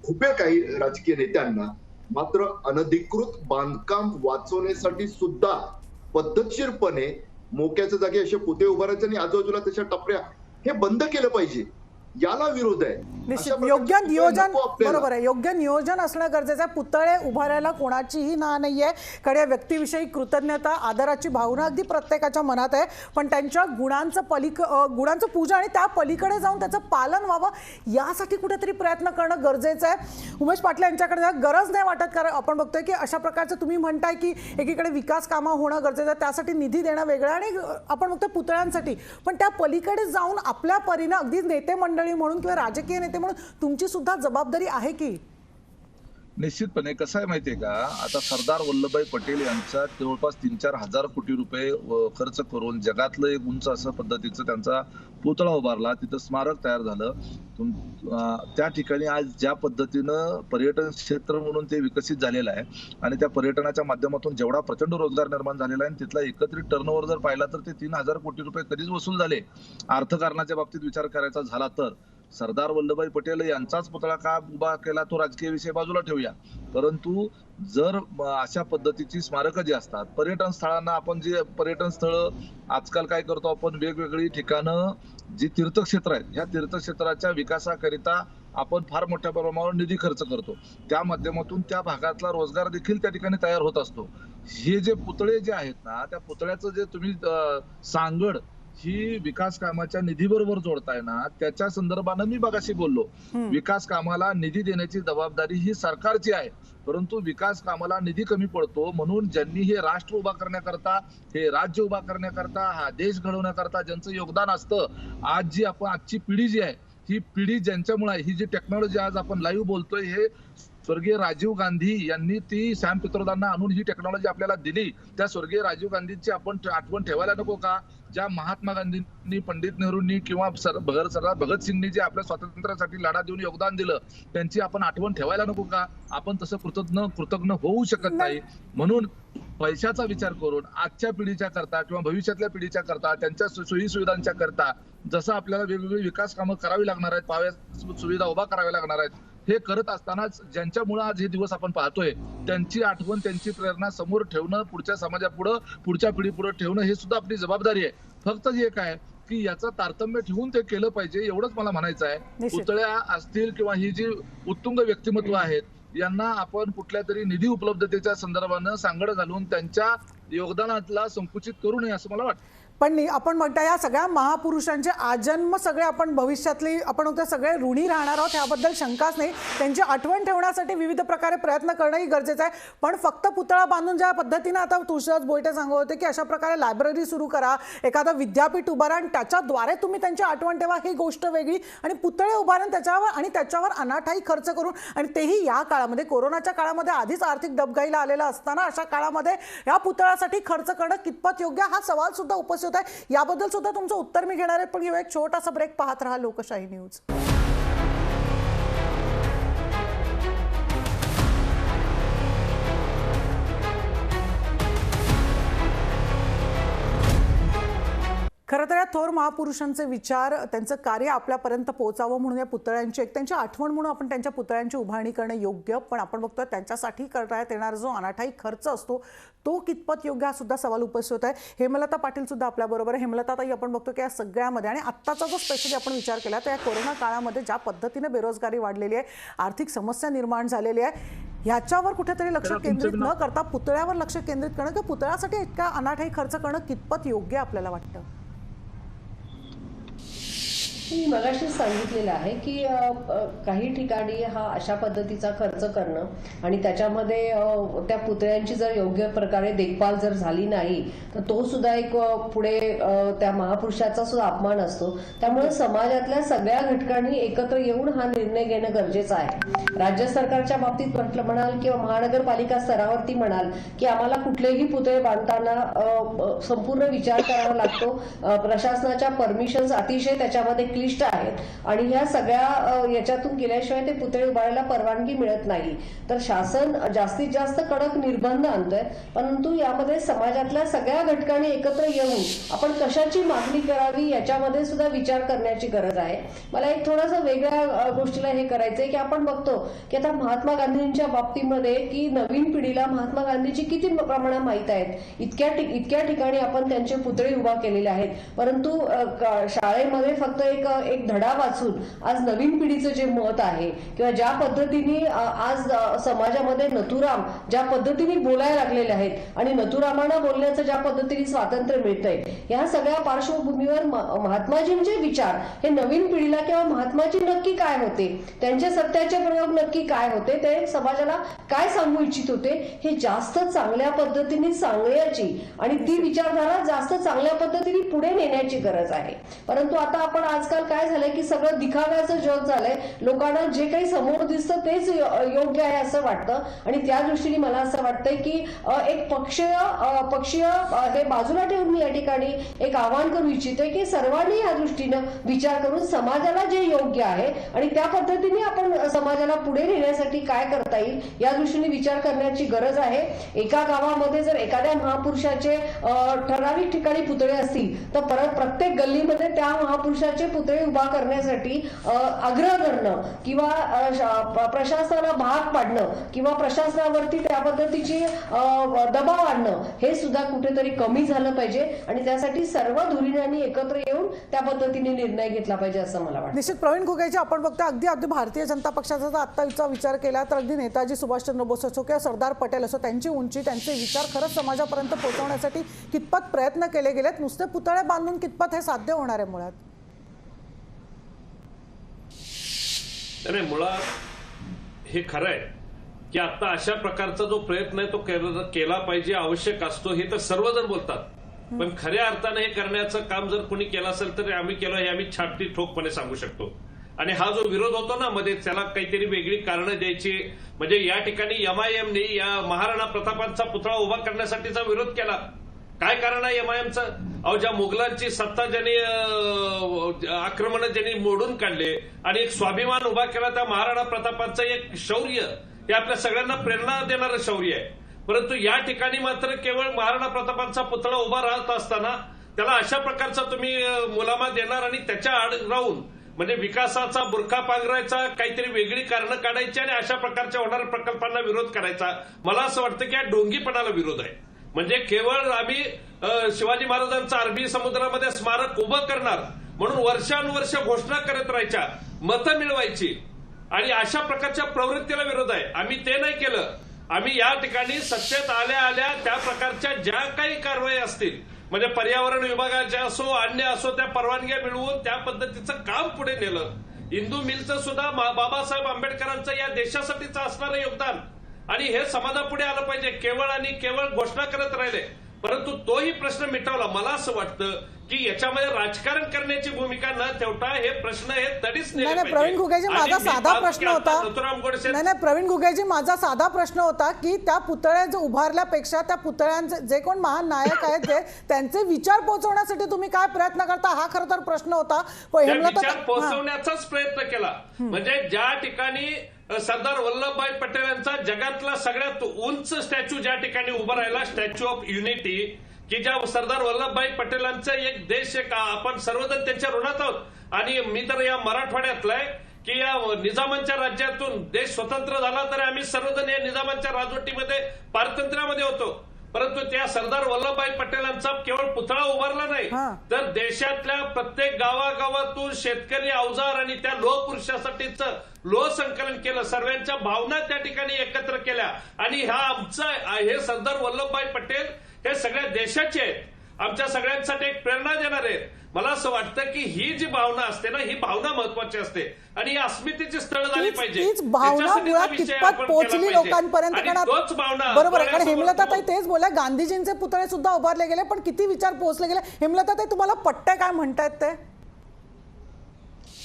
खूप काही राजकीय नेत्यांना. मात्र अनधिकृत बांधकाम वाचवण्यासाठी सुद्धा पद्धतशीरपणे मोक्याच्या जागी असे पुते उभारायचे आणि आजूबाजूला त्याच्या टपऱ्या, हे बंद केलं पाहिजे. याला विरोध आहे. निश्चित योग्य नियोजन, बरोबर आहे, योग्य नियोजन असणं गरजेचं आहे. पुतळे उभारायला कोणाचीही ना नाहीये, कारण या व्यक्तीविषयी कृतज्ञता, आदराची भावना अगदी प्रत्येकाच्या मनात आहे. पण त्यांच्या गुणांचं पूजा आणि त्या पलीकडे जाऊन त्याचं पालन व्हावं यासाठी कुठेतरी प्रयत्न करणं गरजेचं आहे. उमेश पाटील यांच्याकडे गरज नाही वाटत, कारण आपण बघतोय की अशा प्रकारचं तुम्ही म्हणताय की एकीकडे विकास कामं होणं गरजेचं आहे, त्यासाठी निधी देणं वेगळं आणि आपण बघतोय पुतळ्यांसाठी, पण त्या पलीकडे जाऊन आपल्या परीनं अगदी नेते मंडळी म्हणून किंवा राजकीय नेते म्हणून तुमची सुद्धा जबाबदारी आहे की? निश्चितपणे कसं आहे माहितीये का, आता सरदार वल्लभभाई पटेल यांचा जवळपास 3-4 हजार कोटी रुपये खर्च करून जगातलं एक उंच असं पद्धतीचं त्यांचा पुतळा उभारला, तिथं स्मारक तयार झालं. त्या ठिकाणी आज ज्या पद्धतीनं पर्यटन क्षेत्र म्हणून ते विकसित झालेलं आहे आणि त्या पर्यटनाच्या माध्यमातून जेवढा प्रचंड रोजगार निर्माण झालेला आहे, तिथला एकत्रित टर्नओव्हर जर पाहिला तर ते 3,000 कोटी रुपये कधीच वसूल झाले. अर्थकारणाच्या बाबतीत विचार करायचा झाला तर सरदार वल्लभभाई पटेल यांचाच पुतळा का उभा केला तो राजकीय विषय बाजूला ठेवूया, परंतु जर अशा पद्धतीची स्मारकं जी असतात, पर्यटन स्थळांना आपण जे पर्यटन स्थळ आजकाल काय करतो आपण, वेगवेगळी ठिकाणं जी तीर्थक्षेत्र आहेत, ह्या तीर्थक्षेत्राच्या विकासाकरिता आपण फार मोठ्या प्रमाणावर निधी खर्च करतो. त्या माध्यमातून त्या भागातला रोजगार देखील त्या ठिकाणी तयार होत असतो. हे जे पुतळे जे आहेत ना, त्या पुतळ्याचं जे तुम्ही सांगड ही विकास कामाच्या निधीबरोबर जोडताय ना, त्याच्या संदर्भानं मी मगाशी बोललो, विकास कामाला निधी देण्याची जबाबदारी ही सरकारची आहे, परंतु विकास कामाला निधी कमी पडतो. म्हणून ज्यांनी हे राष्ट्र उभा करण्याकरता, हे राज्य उभा करण्याकरता, हा देश घडवण्याकरता ज्यांचं योगदान असतं, आज जी आपण आजची पिढी जी आहे, ही पिढी ज्यांच्यामुळे, ही जी टेक्नॉलॉजी आज आपण लाईव्ह बोलतोय, हे स्वर्गीय राजीव गांधी यांनी ती सॅम पित्रोदांना आणून ही टेक्नॉलॉजी आपल्याला दिली. त्या स्वर्गीय राजीव गांधींची आपण आठवण ठेवायला नको का? ज्या महात्मा गांधींनी, पंडित नेहरूंनी किंवा सरदार भगतसिंगनी जे आपल्या स्वातंत्र्यासाठी लढा देऊन योगदान दिलं, त्यांची आपण आठवण ठेवायला नको का? आपण तसं कृतज्ञ होऊ शकत नाही. म्हणून पैशाचा विचार करून आजच्या पिढीच्या करता किंवा भविष्यातल्या पिढीच्या करता, त्यांच्या सोयी सुविधांच्या करता जसं आपल्याला वेगवेगळी विकास कामं करावी लागणार आहेत, पायाभूत सुविधा उभा कराव्या लागणार आहेत, हे करत असतानाच ज्यांच्यामुळे आज हे दिवस आपण पाहतोय, त्यांची आठवण, त्यांची प्रेरणा समोर ठेवणं, पुढच्या समाजापुढं, पुढच्या पिढीपुढे ठेवणं, हे सुद्धा आपली जबाबदारी आहे. फक्त जे काय की याचं तारतम्य ठेवून ते केलं पाहिजे, एवढंच मला म्हणायचं आहे. पुतळ्या असतील किंवा ही जी उत्तुंग व्यक्तिमत्व आहेत, यांना आपण कुठल्या तरी निधी उपलब्धतेच्या संदर्भानं सांगड घालून त्यांच्या योगदानाला संकुचित करू नये असं मला वाटतं. पण आपण म्हणता या सगळ्या महापुरुषांचे आजन्म सगळे आपण भविष्यातली आपण होते सगळे ऋणी राहणार आहोत, याबद्दल शंकाच नाही. त्यांची आठवण ठेवण्यासाठी विविध प्रकारे प्रयत्न करणंही गरजेचं आहे. पण फक्त पुतळा बांधून ज्या पद्धतीने आता तुळशीदास बोईटे सांगत होते की अशा प्रकारे लायब्ररी सुरू करा, एखादं विद्यापीठ उभारा आणि त्याच्याद्वारे तुम्ही त्यांची आठवण ठेवा, ही गोष्ट वेगळी. आणि पुतळे उभारून त्याच्यावर अनाठाई खर्च करून, आणि तेही या काळामध्ये, कोरोनाच्या काळामध्ये आधीच आर्थिक डबघाईला आलेला असताना अशा काळामध्ये या पुतळ्यासाठी खर्च करणं कितपत योग्य, हा सवाल सुद्धा उपस्थित होत आहे. याबद्दल सुद्धा तुमचं उत्तर मी घेणार आहे, पण घेऊया एक छोटासा ब्रेक. पाहत रहा लोकशाही न्यूज. खरं खरं तर या थोर महापुरुषांचे विचार, त्यांचं कार्य आपल्यापर्यंत पोहोचावं म्हणून या पुतळ्यांची त्यांची आठवण म्हणून आपण त्यांच्या पुतळ्यांची उभारणी करणं योग्य, पण आपण बघतोय त्यांच्यासाठी करण्यात येणारा जो अनाठायी खर्च असतो तो कितपत योग्य हा सुद्धा सवाल उपस्थित होत आहे. हेमलता पाटील सुद्धा आपल्याबरोबर आहे. हेमलता ताई, आपण बघतो की या सगळ्यामध्ये आणि आत्ताचा जो स्पेशली आपण विचार केला तर या कोरोना काळामध्ये ज्या पद्धतीने बेरोजगारी वाढलेली आहे, आर्थिक समस्या निर्माण झालेली आहे, ह्याच्यावर कुठेतरी लक्ष केंद्रित न करता पुतळ्यावर लक्ष केंद्रित करणं किंवा पुतळ्यासाठी इतका अनाठायी खर्च करणं कितपत योग्य आपल्याला वाटतं? मी मगाशीच सांगितलेलं आहे की काही ठिकाणी हा अशा पद्धतीचा खर्च करणं आणि त्याच्यामध्ये त्या पुतळ्यांची जर योग्य प्रकारे देखभाल जर झाली नाही तर तो सुद्धा एक पुढे त्या महापुरुषाचा सुद्धा अपमान असतो. त्यामुळे समाजातल्या सगळ्या घटकांनी एकत्र येऊन हा निर्णय घेणं गरजेचं आहे. राज्य सरकारच्या बाबतीत म्हणाल किंवा महानगरपालिका स्तरावरती म्हणाल की आम्हाला कुठलेही पुतळे बांधताना संपूर्ण विचार करावा लागतो. प्रशासनाच्या परमिशन्स अतिशय त्याच्यामध्ये क्लिष्ट आहेत आणि ह्या सगळ्या याच्यातून गेल्याशिवाय ते पुतळे उभारायला परवानगी मिळत नाही. तर शासन जास्तीत जास्त कडक निर्बंध आणतंय, परंतु यामध्ये समाजातल्या सगळ्या घटकांनी एकत्र येऊन आपण कशाची मागणी करावी याच्यामध्ये सुद्धा विचार करण्याची गरज आहे. मला एक थोडासा वेगळ्या गोष्टीला हे करायचंय की आपण बघतो की आता महात्मा गांधींच्या बाबतीमध्ये की नवीन पिढीला महात्मा गांधीची किती प्रमाणात माहित आहेत. इतक्या ठिकाणी आपण त्यांचे पुतळे उभा केलेले आहेत, परंतु शाळेमध्ये फक्त एक धडा वाचून आज नवीन पिढीचं जे मत आहे किंवा ज्या पद्धतीने आज समाजामध्ये नथुराम ज्या पद्धतीने बोलायला लागलेले आहेत आणि नथुरामांना बोलण्याचं ज्या पद्धतीने स्वातंत्र्य मिळतंय, या सगळ्या पार्श्वभूमीवर महात्माजींचे विचार हे नवीन पिढीला किंवा महात्माजी नक्की काय होते, त्यांचे सत्याचे प्रयोग नक्की काय होते, ते समाजाला काय सांगू इच्छित होते हे जास्त चांगल्या पद्धतीने सांगण्याची आणि ती विचारधारा जास्त चांगल्या पद्धतीने पुढे नेण्याची गरज आहे. परंतु आता आपण आजकाल काय झालंय की सगळं दिखाव्याचं जग झालंय. लोकांना जे काही समोर दिसतं तेच योग्य आहे असं वाटतं आणि त्या दृष्टीने मला असं वाटतंय की एक पक्षीय हे बाजूला ठेवून मी या ठिकाणी एक आवाहन करू इच्छिते की सर्वांनी या दृष्टीनं विचार करून समाजाला जे योग्य आहे आणि त्या पद्धतीने आपण समाजाला पुढे नेण्यासाठी काय करता येईल या दृष्टीने विचार करण्याची गरज आहे. एका गावामध्ये जर एखाद्या महापुरुषाचे ठराविक ठिकाणी पुतळे असतील तर परत प्रत्येक गल्लीमध्ये त्या महापुरुषाचे पुतळे उभा करण्यासाठी आग्रह करणं किंवा प्रशासनाला भाग पाडणं किंवा प्रशासनावरती त्या पद्धतीची दबाव आणणं हे सुद्धा कुठेतरी कमी झालं पाहिजे आणि त्यासाठी सर्व धुरीणांनी एकत्र येऊन त्या पद्धतीने निर्णय घेतला पाहिजे असं मला वाटतं. निश्चित प्रवीण घुगेजी, आपण बघतो अगदी भारतीय जनता पक्षाचा जर आत्ताचा विचार केला तर अगदी नेताजी सुभाषचंद्र बोस असो किंवा सरदार पटेल असो, त्यांची उंची त्यांचे विचार खरंच समाजापर्यंत पोहोचवण्यासाठी कितपत प्रयत्न केले गेलेत. नुसते पुतळे बांधून कितपत हे साध्य होणार आहे मुळात? नाही, मुळात हे खरं आहे की आता अशा प्रकारचा जो प्रयत्न आहे तो केला पाहिजे, आवश्यक असतो, हे तर सर्वजण बोलतात. पण खऱ्या अर्थाने हे करण्याचं काम जर कोणी केलं असेल तर आम्ही केलं हे आम्ही छाती ठोकपणे सांगू शकतो. आणि हा जो विरोध होतो ना मध्ये, त्याला काहीतरी वेगळी कारणं द्यायची. म्हणजे या ठिकाणी MIM-ने या महाराणा प्रतापांचा पुतळा उभा करण्यासाठीचा विरोध केला. काय कारण आहे MIM-चं? अहो, ज्या मुघलांची सत्ता ज्यांनी आक्रमण ज्यांनी मोडून काढले आणि एक स्वाभिमान उभा केला, त्या महाराणा प्रतापांचं एक शौर्य हे आपल्या सगळ्यांना प्रेरणा देणारं शौर्य आहे. परंतु या ठिकाणी मात्र केवळ महाराणा प्रतापांचा पुतळा उभा राहत असताना त्याला अशा प्रकारचा तुम्ही मुलामा देणार आणि त्याच्या आड राहून म्हणजे विकासाचा बुरखा पांघरायचा, काहीतरी वेगळी कारणं काढायची आणि अशा प्रकारच्या होणाऱ्या प्रकल्पांना विरोध करायचा. मला असं वाटतं की या ढोंगीपणाला विरोध आहे. म्हणजे केवळ आम्ही शिवाजी महाराजांचं अरबी समुद्रामध्ये स्मारक उभं करणार म्हणून वर्षानुवर्ष घोषणा करत राहायच्या, मतं मिळवायची आणि अशा प्रकारच्या प्रवृत्तीला विरोध आहे. आम्ही ते नाही केलं. आम्ही या ठिकाणी सत्तेत आल्या त्या प्रकारच्या ज्या काही कारवाई असतील म्हणजे पर्यावरण विभागाच्या असो अन्य असो त्या परवानग्या मिळवून त्या पद्धतीचं काम पुढे नेलं. इंदू मिलचं सुद्धा बाबासाहेब आंबेडकरांचं या देशासाठीचं असणारं योगदान आणि हे समाजापुढे आलं पाहिजे. केवळ आणि केवळ घोषणा करत राहिले परंतु तोही प्रश्न मिटवला. मला असं वाटतं की याच्यामध्ये राजकारण करण्याची भूमिका न ठेवता हे प्रश्न हे तडीच नेले पाहिजे. प्रवीण घुगेजी, माझा साधा प्रश्न होता. नाही, प्रवीण घुगेजी, माझा साधा प्रश्न होता की त्या पुतळ्या जो उभारल्यापेक्षा त्या पुतळ्यांचे जे कोण महान नायक आहेत त्यांचे विचार पोहोचवण्यासाठी तुम्ही काय प्रयत्न करता, हा खरं तर प्रश्न होता. विचार पोहोचवण्याचाच प्रयत्न केला. म्हणजे ज्या ठिकाणी सरदार वल्लभभाई पटेल यांचा जगातला सगळ्यात उंच स्टॅच्यू ज्या ठिकाणी उभा राहिला, स्टॅच्यू ऑफ युनिटी, की ज्या सरदार वल्लभभाई पटेलांचं एक देश एक आपण सर्वजण त्यांच्या ऋणात आहोत। आणि मी तर या मराठवाड्यातला आहे की या निजामांच्या राज्यातून देश स्वतंत्र झाला तर आम्ही सर्वजण या निजामांच्या राजवटीमध्ये पारतंत्र्यामध्ये होतो, परंतु त्या सरदार वल्लभभाई पटेलांचा केवळ पुतळा उभारला नाही तर देशातल्या प्रत्येक गावागावातून शेतकरी अवजार आणि त्या लोह पुरुषासाठीच लोह संकलन केलं, सर्वांच्या भावना त्या ठिकाणी एकत्र केल्या। आणि हे सरदार वल्लभभाई पटेल हे सगळ्या देशाचे आहेत, आमच्या सगळ्यांसाठी एक प्रेरणा देणार आहेत। मला असं वाटतं की ही जी भावना असते ना, ही भावना महत्वाची असते आणि ही अस्मितेची स्थळ झाली पाहिजे। तीच भावना मुळात कितपत पोहोचली लोकांपर्यंत, तोच भावना बरोबर। कारण हेमलताताई तेच बोलल्या, गांधीजींचे पुतळे सुद्धा उभारले गेले पण किती विचार पोहोचले गेले। हेमलताताई तुम्हाला पटतंय काय म्हणतायत ते?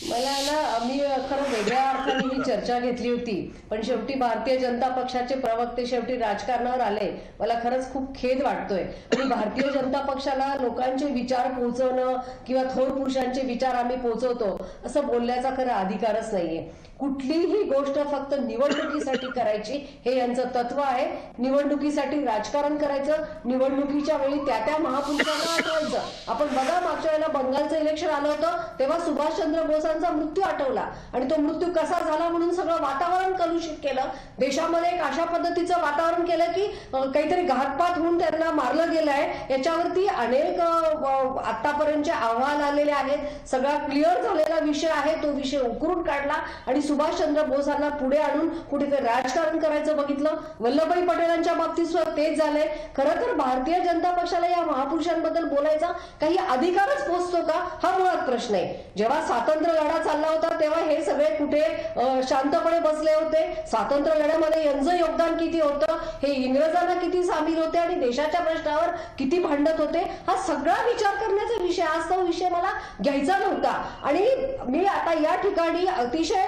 मला ना मी खरं वेगळ्या अर्थाने ही चर्चा घेतली होती, पण शेवटी भारतीय जनता पक्षाचे प्रवक्ते शेवटी राजकारणावर आले। मला खरंच खूप खेद वाटतोय आणि भारतीय जनता पक्षाला लोकांचे विचार पोहोचवणं किंवा थोर पुरुषांचे विचार आम्ही पोहोचवतो असं बोलण्याचा खरं अधिकारच नाहीये। कुठलीही गोष्ट फक्त निवडणुकीसाठी करायची हे यांचं तत्व आहे। निवडणुकीसाठी राजकारण करायचं, निवडणुकीच्या वेळी त्या महापुरुषांना आठवायचं। आपण बघा मागच्या वेळेला बंगालचं इलेक्शन आलं होतं तेव्हा सुभाषचंद्र बोसांचा मृत्यू आठवला आणि तो मृत्यू कसा झाला म्हणून सगळं वातावरण कलुषित केलं। देशामध्ये एक अशा पद्धतीचं वातावरण केलं की काहीतरी घातपात होऊन त्यांना मारलं गेलं आहे। याच्यावरती अनेक आतापर्यंतचे अहवाल आलेले आहेत, सगळा क्लिअर झालेला विषय आहे, तो विषय उकरून काढला आणि सुभाषचंद्र बोसांना पुढे आणून कुठेतरी राजकारण करायचं बघितलं। वल्लभभाई पटेलांच्या बाबतीत सुद्धा तेच झालंय। खरं तर भारतीय जनता पक्षाला या महापुरुषांबद्दल बोलायचा काही अधिकारच पोचतो का हा मुळात प्रश्न आहे। जेव्हा स्वातंत्र्य लढा चालला होता तेव्हा हे सगळे कुठे शांतपणे बसले होते? स्वातंत्र्य लढ्यामध्ये यांचं योगदान किती होतं? हे इंग्रजांना किती सामील होते आणि देशाच्या प्रश्नावर किती भांडत होते? हा सगळा विचार करण्याचा विषय, आज तो विषय मला घ्यायचा नव्हता। आणि मी आता या ठिकाणी अतिशय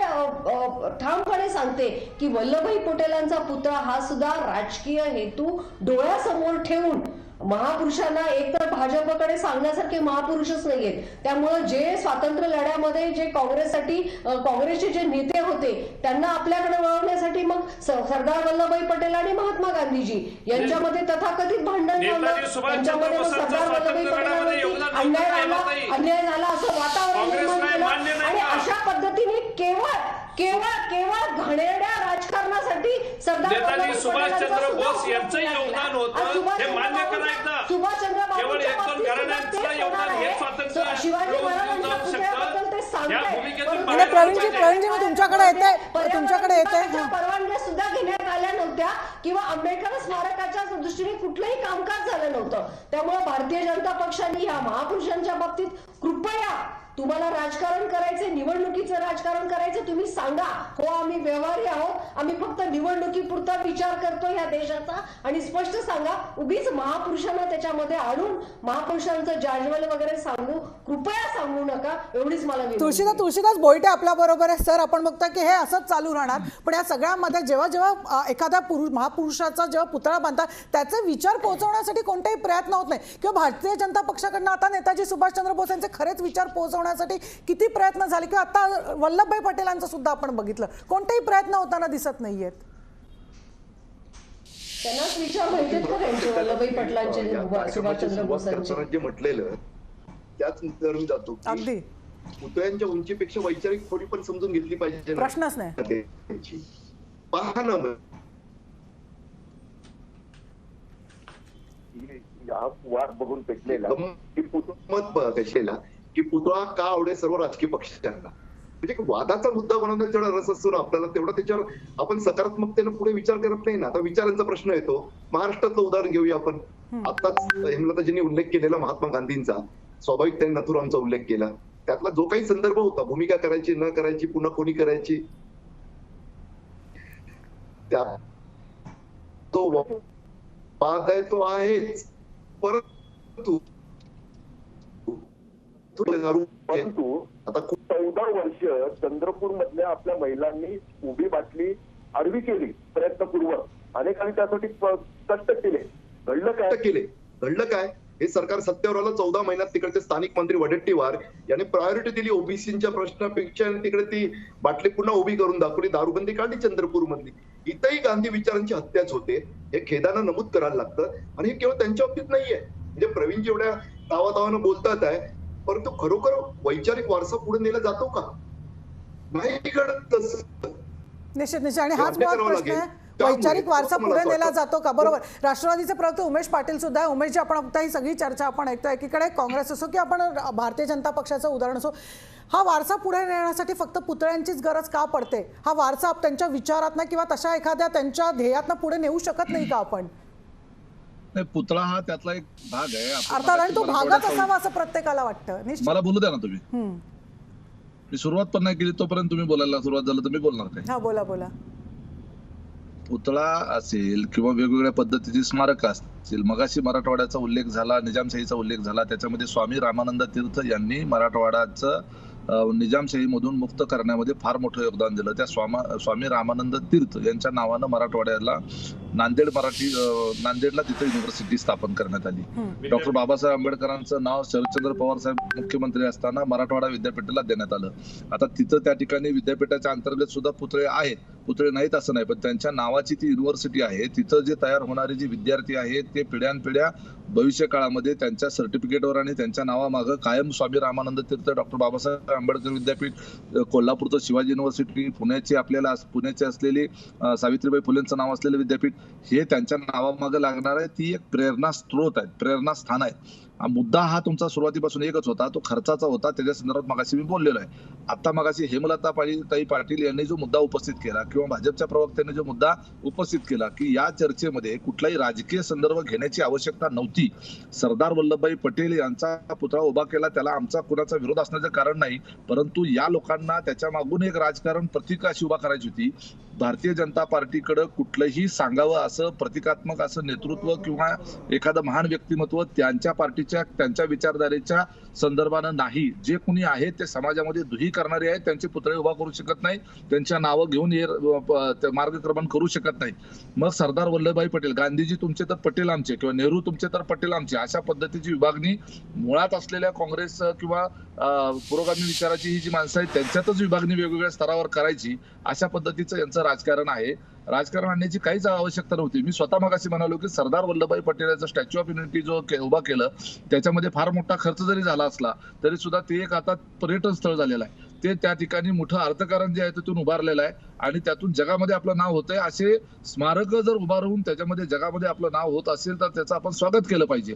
ठामपणे सांगते की वल्लभभाई पटेलांचा पुतळा हा सुद्धा राजकीय हेतू डोळ्यासमोर ठेवून महापुरुषांना एकतर भाजपकडे सांगण्यासारखे महापुरुषच नाहीयेत, त्यामुळे जे स्वातंत्र्य लढ्यामध्ये जे काँग्रेसचे जे नेते होते त्यांना आपल्याकडे वळवण्यासाठी मग सरदार वल्लभभाई पटेल आणि महात्मा गांधीजी यांच्यामध्ये तथाकथित भांडण झालं, त्यांच्यामध्ये मग सरदार वल्लभभाई पटेलांवरती अन्याय झाला असं वातावरण निर्माण झालं। आणि अशा पद्धतीने केवळ घाणेरड्या राजकारणासाठी सरदार वल्लभभाई सुभाषचंद्र बोस यांचं योगदान होतं हे मान्य करायचं। सुभाषचंद्र केवळ एक दोन घराण्यांचं योगदान हे स्वातंत्र्य शिवाजी महाराजांच्या पुतळ्याबद्दल ते सांगतायत। प्रवीणजी मी तुमच्याकडे येते परवानग्या सुद्धा घेण्यात आल्या नव्हत्या किंवा आंबेडकर स्मारकाच्या दृष्टीने कुठलंही कामकाज झालं नव्हतं। त्यामुळे भारतीय जनता पक्षाने ह्या महापुरुषांच्या बाबतीत कृपया तुम्हाला राजकारण करायचे, निवडणुकीचं राजकारण करायचं, तुम्ही सांगा हो आम्ही व्यवहारी आहोत, आम्ही फक्त निवडणुकीपुरता विचार करतो या देशाचा, आणि स्पष्ट सांगा। उगीच महापुरुषांना त्याच्यामध्ये आणून महापुरुषांचं जाजवल वगैरे कृपया सांगू नका, एवढीच मला विनंती। तुळशीदास बोईटे आपल्या बरोबर आहे। सर, आपण बघता की हे असंच चालू राहणार, पण या सगळ्यामध्ये जेव्हा एखाद्या महापुरुषाचा जेव्हा पुतळा बांधतात त्याचे विचार पोहोचवण्यासाठी कोणताही प्रयत्न होत नाही, किंवा भारतीय जनता पक्षाकडनं आता नेताजी सुभाषचंद्र बोस यांचे खरेच विचार पोहोचवण्यासाठी किती प्रयत्न झाले, किंवा आता वल्लभभाई पटेलांचं सुद्धा आपण बघितलं कोणतेही प्रयत्न होताना दिसत नाहीयेत। त्यांनाच विचार माहितीत का त्यांचे वल्लभभाई पटेलांचे सुभाषचंद्र बोसांचे जे म्हटलेलं त्याच करून जातो अगदी पुतळ्यांच्या उंचीपेक्षा वैचारिक खोली पण समजून घेतली पाहिजे, प्रश्नच नाही। पहा ना या वाद बघून पेटलेला मत कशाला की पुतळा का आवडेल सर्व राजकीय पक्षांना, म्हणजे वादाचा मुद्दा बनवण्यात जेवढा रस असतो ना आपल्याला तेवढा त्याच्यावर आपण सकारात्मकतेने पुढे विचार करत नाही ना। आता विचारांचा प्रश्न येतो, महाराष्ट्रातलं उदाहरण घेऊया आपण। आताच हेमलताजींनी उल्लेख केलेला महात्मा गांधींचा, स्वाभाविक त्यांनी नथुरामचा उल्लेख केला, त्यातला जो काही संदर्भ होता भूमिका करायची न करायची, पुन्हा कोणी करायची, त्या तो वाद आहे तो आहेच, परंतु आता 14 वर्ष चंद्रपूर मधल्या आपल्या महिलांनी उभी बाटली आडवी केली प्रयत्नपूर्वक, अनेकांनी त्यासाठी कष्ट केले, घडलं काय हे सरकार सत्तेवर आलं 14 महिन्यात तिकडचे स्थानिक मंत्री वडेट्टीवार याने प्रायोरिटी दिली ओबीसीच्या प्रश्नापेक्षा, आणि तिकडे ती बाटली पुन्हा उभी करून दाखवली, दारूबंदी काढली चंद्रपूर मधली। इथंही गांधी विचारांची हत्याच होते, हे खेदानं नमूद करायला लागतं, आणि हे केवळ त्यांच्या बाबतीत नाहीये, म्हणजे प्रवीण जेवढ्या तावातावानं बोलतात आहे, परंतु खरोखर वैचारिक वारसा पुढे नेला जातो का? नाही घडत तसं. निश्चित आणि हाच मान्य मुळात करावं प्रश्न लागेल. आहे, त्यामुळे वैचारिक वारसा मला पुढे असं नेला वाटतं- जातो का? बरोबर. राष्ट्रवादीचे प्रवक्ते उमेश पाटील सुद्धा आहे. उमेशजी, आपण बघता ही सगळी चर्चा आपण ऐकतो, एकीकडे काँग्रेस असो की आपण भारतीय जनता पक्षाचं उदाहरण असो, हा वारसा पुढे नेण्यासाठी फक्त पुतळ्यांचीच गरज का पडते? हा वारसा त्यांच्या विचारातनं किंवा तशा एखाद्या त्यांच्या ध्येयातनं पुढे नेऊ शकत नाही का आपण? नाही, पुतळा हा त्यातला एक भाग आहे. आपण अर्थात आणि तो भागच मराठवाड्याचा- असावा असं प्रत्येकाला वाटतं. निश्चित. मला बोलू द्या ना तुम्ही. हम्म. मी सुरुवात पण नाही केली तोपर्यंत तुम्ही बोलायला सुरुवात झालं तर मी बोलणार काय? हा, बोला बोला. पुतळा असेल किंवा वेगवेगळ्या पद्धतीची स्मारक असतील, मगाशी मराठवाड्याचा उल्लेख झाला, निजामशाहीचा उल्लेख झाला, त्याच्यामध्ये स्वामी रामानंद तीर्थ यांनी मराठवाड्याचं निजामशाहीमधून मुक्त करण्यामध्ये फार मोठं योगदान दिलं. त्या स्वामी रामानंद तीर्थ यांच्या नावानं मराठवाड्याला नांदेडला तिथे युनिव्हर्सिटी स्थापन करण्यात आली. डॉक्टर बाबासाहेब आंबेडकरांचं नाव शरदचंद्र पवार साहेब मुख्यमंत्री असताना मराठवाडा विद्यापीठाला देण्यात आलं. आता तिथं त्या ठिकाणी विद्यापीठाच्या अंतर्गत सुद्धा पुतळे आहेत, पुतळे नाहीत असं नाही, पण त्यांच्या नावाची ती युनिव्हर्सिटी आहे. तिथं जे तयार होणारे जे विद्यार्थी आहेत ते पिढ्यानपिढ्या भविष्य काळामध्ये त्यांच्या सर्टिफिकेटवर आणि त्यांच्या नावामागं कायम स्वामी रामानंद तीर्थ, डॉक्टर बाबासाहेब आंबेडकर विद्यापीठ, कोल्हापूरचं शिवाजी युनिव्हर्सिटी, पुण्याची असलेली सावित्रीबाई फुलेंचं नाव असलेलं विद्यापीठ, हे त्यांच्या नावामागे लागणार आहे. ती एक प्रेरणा स्त्रोत आहे, प्रेरणास्थान आहे. मुद्दा हा तुमचा सुरुवातीपासून एकच होता, तो खर्चाचा होता. त्याच्या संदर्भात मगाशी मी बोललेलो आहे. आता मगाशी हेमलताताई पाटील यांनी जो मुद्दा उपस्थित केला किंवा भाजपच्या प्रवक्त्याने जो मुद्दा उपस्थित केला की या चर्चेमध्ये कुठलाही राजकीय संदर्भ घेण्याची आवश्यकता नव्हती. सरदार वल्लभभाई पटेल यांचा पुतळा उभा केला, त्याला आमचा कुणाचा विरोध असण्याचं कारण नाही, परंतु या लोकांना त्याच्या मागून एक राजकारण प्रतीक अशी उभा करायची होती. भारतीय जनता पार्टीकडे कुठलंही सांगावं असं प्रतिकात्मक असं नेतृत्व किंवा एखादं महान व्यक्तिमत्व त्यांच्या पार्टीच्या त्यांच्या विचारधारेच्या संदर्भानं नाही. जे कुणी आहेत ते समाजामध्ये दुही करणारे आहेत, त्यांचे पुतळे उभा करू शकत नाही, त्यांच्या नावं घेऊन मार्गक्रमण करू शकत नाही. मग सरदार वल्लभभाई पटेल, गांधीजी तुमचे तर पटेल आमचे किंवा नेहरू तुमचे तर पटेल आमचे, अशा पद्धतीची विभागणी मुळात असलेल्या काँग्रेस किंवा पुरोगामी विचाराची ही जी माणसं आहेत त्यांच्यातच विभागणी वेगवेगळ्या स्तरावर करायची, अशा पद्धतीचं यांचं राजकारण आहे. राजकारण आणण्याची काहीच आवश्यकता नव्हती. मी स्वतः मगाशी म्हणालो की Sardar Vallabhbhai पटेलांचा statue of unity जो उभा केलं त्याच्यामध्ये फार मोठा खर्च जरी झाला असला तरी सुद्धा ते एक आता पर्यटन स्थळ झालेलं आहे. ते त्या ठिकाणी मोठं अर्थकारण जे आहे तिथून उभारलेलं आहे आणि त्यातून जगामध्ये आपलं नाव होतंय. असे स्मारक जर उभा राहून त्याच्यामध्ये जगामध्ये आपलं नाव होत असेल तर त्याचं आपण स्वागत केलं पाहिजे.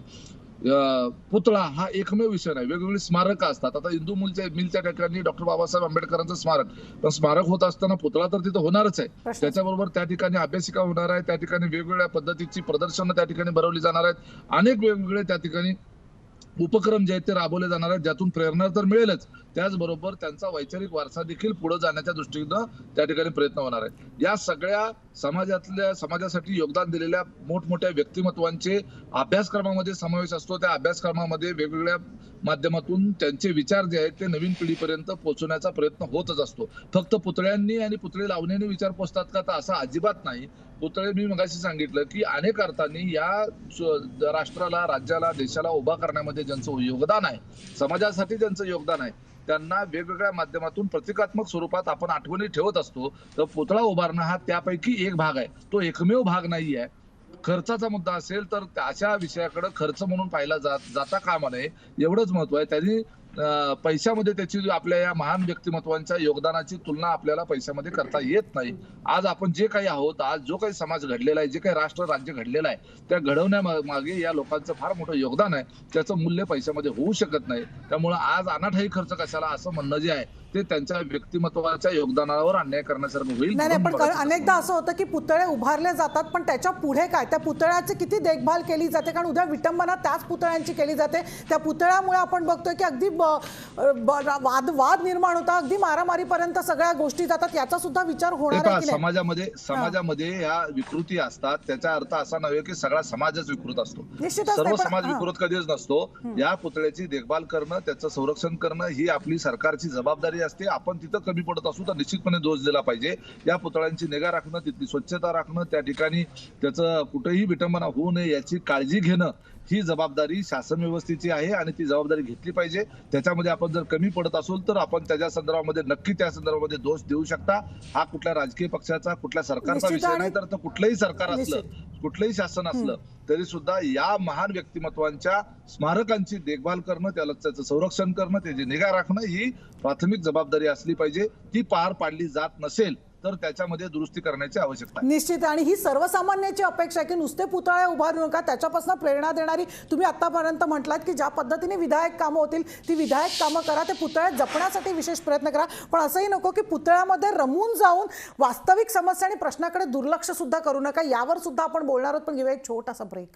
पुतळा हा एकमेव विषय नाही, वेगवेगळी स्मारकं असतात. आता इंदू मिलच्या ठिकाणी डॉक्टर बाबासाहेब आंबेडकरांचं स्मारक, पण स्मारक होत असताना पुतळा तर तिथं होणारच आहे. त्याच्याबरोबर त्या ठिकाणी अभ्यासिका होणार आहे, त्या ठिकाणी वेगवेगळ्या पद्धतीची प्रदर्शनं त्या ठिकाणी भरवली जाणार आहेत, अनेक वेगवेगळे त्या ठिकाणी उपक्रम जे आहेत ते राबवले जाणार आहेत, ज्यातून प्रेरणा तर मिळेलच, त्याचबरोबर त्यांचा वैचारिक वारसा देखील पुढे जाण्याच्या दृष्टीनं त्या ठिकाणी प्रयत्न होणार आहेत. या सगळ्या समाजासाठी योगदान दिलेल्या मोठमोठ्या व्यक्तिमत्वांचे अभ्यासक्रमामध्ये समावेश असतो. त्या अभ्यासक्रमामध्ये वेगवेगळ्या माध्यमातून त्यांचे विचार जे आहेत ते नवीन पिढीपर्यंत पोहोचवण्याचा प्रयत्न होतच असतो. फक्त पुतळ्यांनी आणि पुतळे लावण्याने विचार पोचतात का, तर असं अजिबात नाही. पुतळे मी मगाशी सांगितलं की अनेक अर्थांनी या राष्ट्राला, राज्याला, देशाला उभा करण्यामध्ये ज्यांचं योगदान आहे, समाजासाठी ज्यांचं योगदान आहे, त्यांना वेगवेगळ्या माध्यमातून प्रतिकात्मक स्वरूपात आपण आठवणी ठेवत असतो. तर पुतळा उभारणं हा त्यापैकी एक भाग आहे, तो एकमेव भाग नाही आहे. खर्चाचा मुद्दा असेल तर अशा विषयाकडे खर्च म्हणून पाहिला जाता कामा नये, एवढंच महत्व आहे. त्यांनी पैशामध्ये त्याची आपल्या या महान व्यक्तिमत्वांच्या योगदानाची तुलना आपल्याला पैशामध्ये करता येत नाही. आज आपण जे काही आहोत, आज जो काही समाज घडलेला आहे, जे काही राष्ट्र राज्य घडलेलं आहे, त्या घडवण्यामागे या लोकांचं फार मोठं योगदान आहे. त्याचं मूल्य पैशामध्ये होऊ शकत नाही. त्यामुळे आज अनाठाई खर्च कशाला असं म्हणणं जे आहे ते त्यांच्या व्यक्तिमत्वाच्या योगदानावर अन्याय करण्यासारखं होईल. नाही, पण अनेकदा असं होतं की पुतळे उभारले जातात, पण त्याच्या पुढे काय, त्या पुतळ्याची किती देखभाल केली जाते, कारण उद्या विटंबना त्याच पुतळ्यांची केली जाते. त्या पुतळ्यामुळे आपण बघतोय की अगदी वाद निर्माण होता, अगदी मारामारीपर्यंत सगळ्या गोष्टी जातात. याचा सुद्धा विचार होणार आहे. समाजामध्ये या विकृती असतात, त्याचा अर्थ असा नव्हे की सगळा समाजच विकृत असतो. निश्चितच सर्व समाज विकृत कधीच नसतो. या पुतळ्याची देखभाल करणं, त्याचं संरक्षण करणं ही आपली सरकारची जबाबदारी असते. आपण तिथं कमी पडत असू तर निश्चितपणे दोष दिला पाहिजे. या पुतळ्यांची निगा राखणं, तिथली स्वच्छता राखणं, त्या ठिकाणी त्याचं कुठेही विटंबना होऊ नये याची काळजी घेणं ही जबाबदारी शासन व्यवस्थेची आहे आणि ती जबाबदारी घेतली पाहिजे. त्याच्यामध्ये आपण जर कमी पडत असू तर आपण त्याच्या संदर्भामध्ये नक्की त्या संदर्भामध्ये दोष देऊ शकता. हा कुठल्या राजकीय पक्षाचा, कुठल्या सरकारचा विषय नाही, तर कुठलंही सरकार असलं, कुठलंही शासन असलं तरी सुद्धा या महान व्यक्तिमत्वांच्या स्मारकांची देखभाल करणं, त्याचं संरक्षण करणं, त्याची निगा राखणं ही प्राथमिक जबाबदारी असली पाहिजे. ती पार पाडली जात नसेल तर त्याच्यामध्ये दुरुस्ती करण्याची आवश्यकता आहे. निश्चित. आणि ही सर्वसामान्याची अपेक्षा आहे की नुसते पुतळे उभारू नका, त्याच्यापासून प्रेरणा देणारी तुम्ही आतापर्यंत म्हटलात की ज्या पद्धतीने विधायक कामं होतील ती विधायक कामं करा, ते पुतळे जपण्यासाठी विशेष प्रयत्न करा. पण असंही नको की पुतळ्यामध्ये रमून जाऊन वास्तविक समस्या आणि प्रश्नाकडे दुर्लक्ष सुद्धा करू नका. यावर सुद्धा आपण बोलणार आहोत, पण घेऊया एक छोटासा ब्रेक.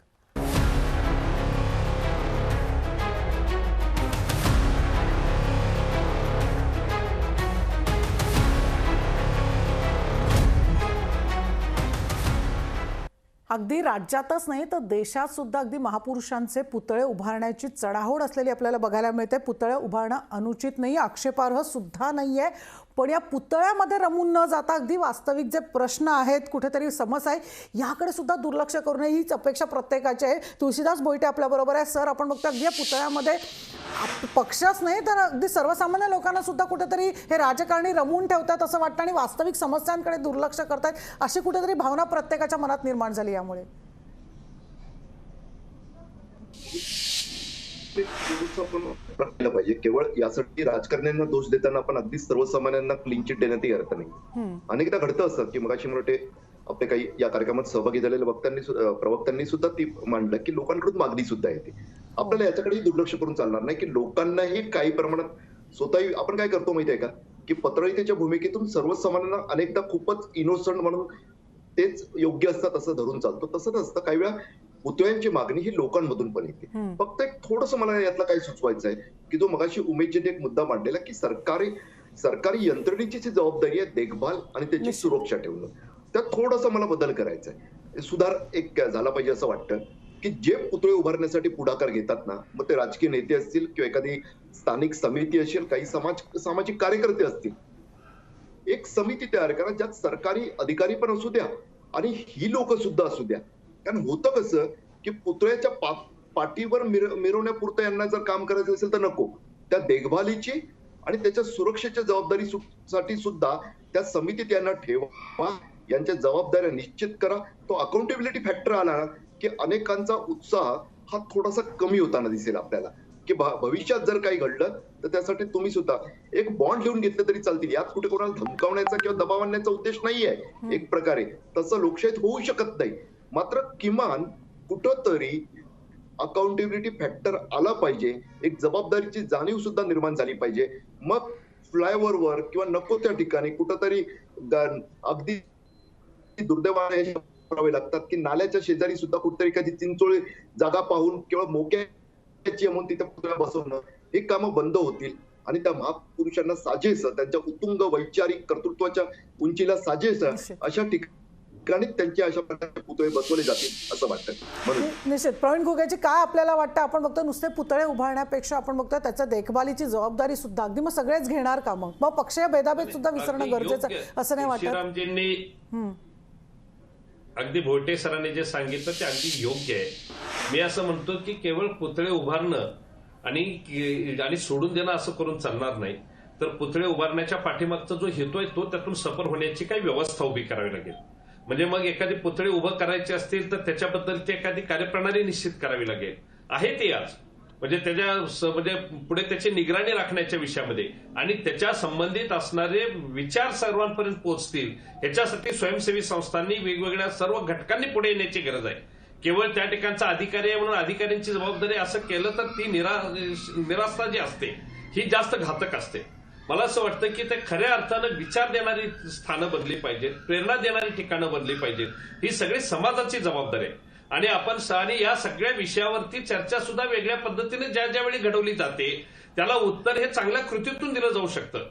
अगदी राज्यातच नाही तर देशात सुद्धा अगदी महापुरुषांचे पुतळे उभारण्याची चढाओढ असलेली आपल्याला बघायला मिळते. पुतळे उभारणं अनुचित नाही, आक्षेपार्ह सुद्धा नाहीये, पण या पुतळ्यामध्ये रमून न जाता अगदी वास्तविक जे प्रश्न आहेत, कुठेतरी समस्या आहे, याकडे सुद्धा दुर्लक्ष करू नये हीच अपेक्षा प्रत्येकाची आहे. तुळशीदास बोईटे आपल्याबरोबर आहे. सर, आपण बघतो अगदी या पुतळ्यामध्ये पक्षच नाही तर अगदी सर्वसामान्य लोकांना सुद्धा कुठेतरी हे राजकारणी रमवून ठेवतात असं वाटतं आणि वास्तविक समस्यांकडे दुर्लक्ष करतात, अशी कुठेतरी भावना प्रत्येकाच्या मनात निर्माण झाली यामुळे. आपण पाहिजे. केवळ यासाठी राजकारण्यांना दोष देताना आपण अगदी सर्वसामान्यांना क्लीन चिट देण्यातही अर्थ नाही. अनेकदा घडतं असतं की मगाशी म्हणते आपले काही या कार्यक्रमात सहभागी झालेल्या प्रवक्त्यांनी सुद्धा ती मांडलं की लोकांकडून मागणी सुद्धा येते. आपल्याला याच्याकडेही दुर्लक्ष करून चालणार नाही की लोकांनाही काही प्रमाणात स्वतःही आपण काय करतो माहिती आहे का की पत्रकारितेच्या भूमिकेतून सर्वसामान्यांना अनेकदा खूपच इनोसंट म्हणून तेच योग्य असतात असं धरून चालतो. तसं नसतं. काही वेळा पुतळ्यांची मागणी ही लोकांमधून पण येते. फक्त एक थोडस मला यातलं काय सुचवायचं आहे की जो मगाशी उमेशजीने एक मुद्दा मांडलेला की सरकारी यंत्रणेची जी जबाबदारी आहे देखभाल आणि त्याची सुरक्षा ठेवणं, त्यात थोडंसं मला बदल करायचा आहे. सुधार एक झाला पाहिजे असं वाटतं की जे पुतळे उभारण्यासाठी पुढाकार घेतात ना, मग ते राजकीय नेते असतील किंवा एखादी स्थानिक समिती असेल, काही सामाजिक कार्यकर्ते असतील, एक समिती तयार करा ज्यात सरकारी अधिकारी पण असू द्या आणि ही लोक सुद्धा असू द्या. कारण होतं कसं की पुतळ्याच्या पाठीवर मिरवण्यापुरतं यांना जर काम करायचं असेल तर नको, त्या देखभालीची आणि त्याच्या सुरक्षेच्या जबाबदारीसाठी सुद्धा त्या समितीत यांना ठेवा, यांच्या जबाबदाऱ्या निश्चित करा. तो अकाउंटेबिलिटी फॅक्टर आला की अनेकांचा उत्साह हा थोडासा कमी होताना दिसेल आपल्याला की भविष्यात जर काही घडलं तर त्यासाठी तुम्ही सुद्धा एक बॉन्ड लिहून घेतलं तरी चालतील. यात कुठे कोणाला धमकावण्याचा किंवा दबाव आणण्याचा उद्देश नाहीये. एक प्रकारे तसं लोकशाहीत होऊ शकत नाही. मात्र किमान कुठंतरी अकाउंटेबिलिटी फॅक्टर आला पाहिजे, एक जबाबदारीची जाणीव सुद्धा निर्माण झाली पाहिजे. मग फ्लायओव्हरवर किंवा नको त्या ठिकाणी कुठंतरी अगदी दुर्दैवाने करावे लागतात की नाल्याच्या शेजारी सुद्धा कुठेतरी एखादी चिंचोळी जागा पाहून केवळ मोक्याची म्हणून तिथे पुतळा बसवणं, हे कामं बंद होतील आणि त्या महापुरुषांना साजेस, त्यांच्या उत्तुंग वैचारिक कर्तृत्वाच्या उंचीला साजेस अशा ठिकाणी त्यांचे अशा प्रकारचे पुतळे बसवले जातील असं वाटतं. म्हणून निश्चित. प्रवीण घुगेजी, काय आपल्याला वाटतं, आपण बघतो नुसते पुतळे उभारण्यापेक्षा आपण बघतो त्याच्या देखभालीची जबाबदारी सुद्धा अगदी मग सगळेच घेणार का, मग पक्षीय भेदाभेद सुद्धा विसरणं गरजेचं असं नाही वाटत? श्रीरामजींनी अगदी भोटे सरांनी जे सांगितलं ते अगदी योग्य आहे. मी असं म्हणतो की केवळ पुतळे उभारणं आणि सोडून देणं असं करून चालणार नाही. तर पुतळे उभारण्याच्या पाठीमागचा जो हेतू आहे तो त्यातून सफर होण्याची काही व्यवस्था उभी करावी लागेल. म्हणजे मग एखादी पुतळे उभं करायचे असतील तर त्याच्याबद्दलची एखादी कार्यप्रणाली निश्चित करावी लागेल. आहे ते आज म्हणजे पुढे त्याची निगराणी राखण्याच्या विषयामध्ये आणि त्याच्या संबंधित असणारे विचार सर्वांपर्यंत पोहोचतील याच्यासाठी स्वयंसेवी संस्थांनी वेगवेगळ्या सर्व घटकांनी पुढे येण्याची गरज आहे. केवळ त्या ठिकाणचा अधिकारी आहे म्हणून अधिकाऱ्यांची जबाबदारी असं केलं तर ती निराशा जी असते ही जास्त घातक असते. मला असं वाटतं की ते खऱ्या अर्थानं विचार देणारी स्थानं बनली पाहिजेत, प्रेरणा देणारी ठिकाणं बनली पाहिजेत. ही सगळी समाजाची जबाबदारी आहे आणि आणि या सगळ्या विषयावरती चर्चा सुद्धा वेगळ्या पद्धतीने ज्या वेळी घडवली जाते त्याला उत्तर हे चांगल्या कृतीतून दिलं जाऊ शकतं.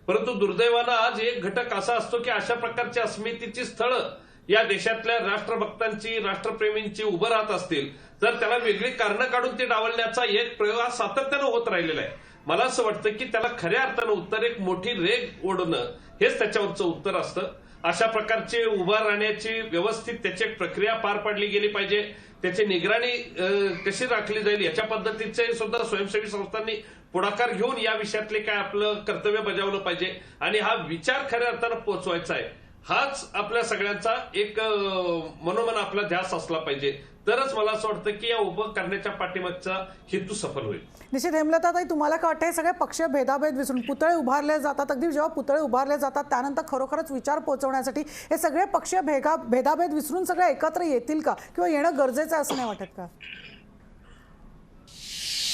परंतु दुर्दैवानं आज एक घटक असा असतो की अशा प्रकारची अस्मितेची स्थळं या देशातल्या राष्ट्रभक्तांची, राष्ट्रप्रेमींची उभं राहत असतील तर त्याला वेगळी कारणं काढून ते डावलण्याचा एक प्रयोग सातत्यानं होत राहिलेला आहे. मला असं वाटतं की त्याला खऱ्या अर्थानं उत्तर एक मोठी रेग ओढणं हेच त्याच्यावरचं उत्तर असतं. अशा प्रकारचे उभा राहण्याची व्यवस्थित त्याची प्रक्रिया पार पाडली गेली पाहिजे. त्याची निगराणी कशी राखली जाईल याच्या पद्धतीचे सुद्धा स्वयंसेवी संस्थांनी पुढाकार घेऊन या विषयातले काय आपलं कर्तव्य बजावलं पाहिजे आणि हा विचार खऱ्या अर्थानं पोहोचवायचा आहे. हाच आपल्या सगळ्यांचा एक मनोमन आपला ध्यास असला पाहिजे, तरच मला असं वाटतं की या उभं करण्याच्या पाठीमागचा हेतू सफल होईल. निश्चित. हेमलताताई, तुम्हाला काय वाटतं हे सगळे पक्षीय भेदाभेद विसरून पुतळे उभारले जातात, अगदी जेव्हा पुतळे उभारले जातात त्यानंतर खरोखरच विचार पोहोचवण्यासाठी हे सगळे पक्षीय भेदाभेद विसरून सगळे एकत्र येतील का, किंवा येणं गरजेचं आहे असं नाही वाटत का?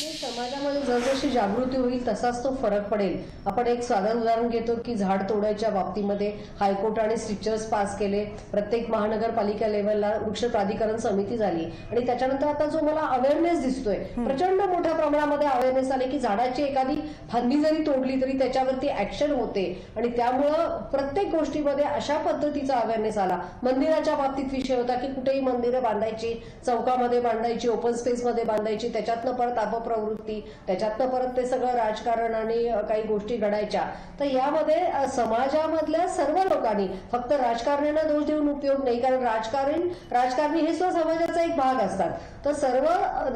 समाजामध्ये जसजशी जागृती होईल तसाच तो फरक पडेल. आपण एक साधं उदाहरण घेतो की झाड तोडायच्या बाबतीमध्ये हायकोर्ट आणि स्ट्रिक्चर्स पास केले. प्रत्येक महानगरपालिका लेवलला वृक्ष प्राधिकरण समिती झाली आणि त्याच्यानंतर आता जो मला अवेअरनेस दिसतोय, प्रचंड मोठ्या प्रमाणामध्ये अवेअरनेस आले की झाडाची एखादी फांदी जरी तोडली तरी त्याच्यावरती ऍक्शन होते आणि त्यामुळं प्रत्येक गोष्टीमध्ये अशा पद्धतीचा अवेअरनेस आला. मंदिराच्या बाबतीत विषय होता की कुठेही मंदिरं बांधायची, चौकामध्ये बांधायची, ओपन स्पेसमध्ये बांधायची, त्याच्यातनं परत प्रवृत्ती, त्याच्यातनं परत ते सगळं राजकारण आणि काही गोष्टी घडायच्या. तर यामध्ये समाजामधल्या सर्व लोकांनी, फक्त राजकारण्यांना दोष देऊन उपयोग नाही, कारण राजकारणी हे सुद्धा समाजाचा एक भाग असतात. तर सर्व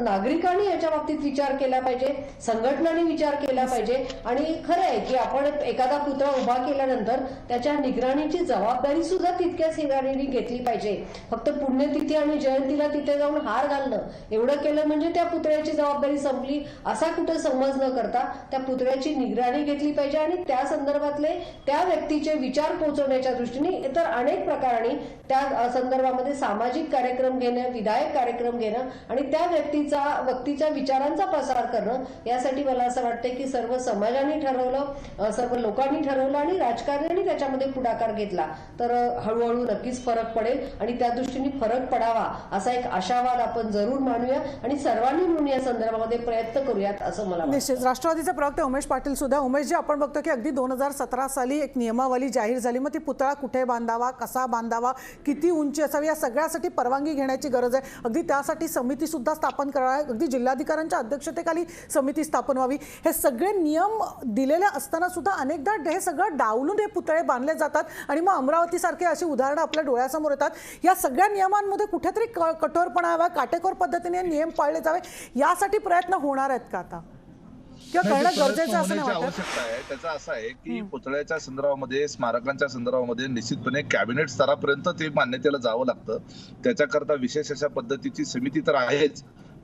नागरिकांनी याच्या बाबतीत विचार केला पाहिजे, संघटनांनी विचार केला पाहिजे. आणि खरं आहे की आपण एखादा पुतळा उभा केल्यानंतर त्याच्या निगराणीची जबाबदारी सुद्धा तितक्याच निगराणीने घेतली पाहिजे. फक्त पुण्यतिथी आणि जयंतीला तिथे जाऊन हार घालणं एवढं केलं म्हणजे त्या पुतळ्याची जबाबदारी संपली असा कुठे समज न करता त्या पुतळ्याची निगराणी घेतली पाहिजे आणि त्या संदर्भातले त्या व्यक्तीचे विचार पोहोचवण्याच्या दृष्टीने इतर अनेक प्रकारांनी त्या संदर्भामध्ये सामाजिक कार्यक्रम घेणं, विधायक कार्यक्रम घेणं आणि त्या व्यक्तीच्या विचारांचा प्रसार करणं, यासाठी मला असं वाटतं की सर्व समाजाने ठरवलं, सर्व लोकांनी ठरवलं आणि राजकारण्यांनी त्याच्यामध्ये पुढाकार घेतला तर हळूहळू नक्कीच फरक पडेल आणि त्या दृष्टीने फरक पडावा असा एक आशावाद आपण जरूर मानूया आणि सर्वांनी मिळून या संदर्भामध्ये प्रयत्न करूयात असं मला वाटतं. निश्चित. राष्ट्रवादीचे प्रवक्ते उमेश पाटील सुद्धा. उमेशजी, आपण बघतो की अगदी 2017 साली एक नियमावली जाहीर झाली, मग ती पुतळा कुठे बांधावा, कसा बांधावा, किती उंची असावी, या सगळ्यासाठी परवानगी घेण्याची गरज आहे. अगदी त्यासाठी समिती सुद्धा स्थापन करावी, अगदी जिल्हाधिकाऱ्यांच्या अध्यक्षतेखाली समिती स्थापन व्हावी. हे सगळे नियम दिलेले असताना सुद्धा अनेकदा हे सगळं डावलून हे पुतळे बांधले जातात आणि मग अमरावतीसारखे अशी उदाहरणं आपल्या डोळ्यासमोर येतात. या सगळ्या नियमांमध्ये कुठेतरी कठोरपणा हवा, काटेकोर पद्धतीने नियम पाळले जावे, यासाठी प्रयत्न होणार आहेत का आता, किंवा करणं गरजेचं असं नाही वाटत? आवश्यकता आहे त्याचा असं आहे की पुतळ्याच्या संदर्भामध्ये, स्मारकांच्या संदर्भामध्ये निश्चितपणे कॅबिनेट स्तरापर्यंत ते मान्यतेला जावं लागतं. त्याच्याकरता विशेष अशा पद्धतीची समिती तर आहेच,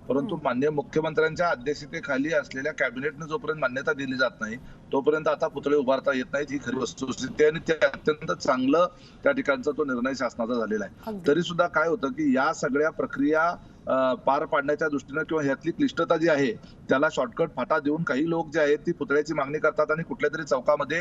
परंतु माननीय मुख्यमंत्र्यांच्या अध्यक्षतेखाली असलेल्या कॅबिनेटने जोपर्यंत मान्यता दिली जात नाही तोपर्यंत आता पुतळे उभारता येत नाहीत, ही खरी वस्तुस्थिती आहे आणि ते अत्यंत चांगलं त्या ठिकाणचा तो निर्णय शासनाचा झालेला आहे. तरी सुद्धा काय होतं की या सगळ्या प्रक्रिया पार पाडण्याच्या दृष्टीनं किंवा ह्यातली क्लिष्टता जी आहे त्याला शॉर्टकट फाटा देऊन काही लोक जे आहेत ती पुतळ्याची मागणी करतात आणि कुठल्या तरी चौकामध्ये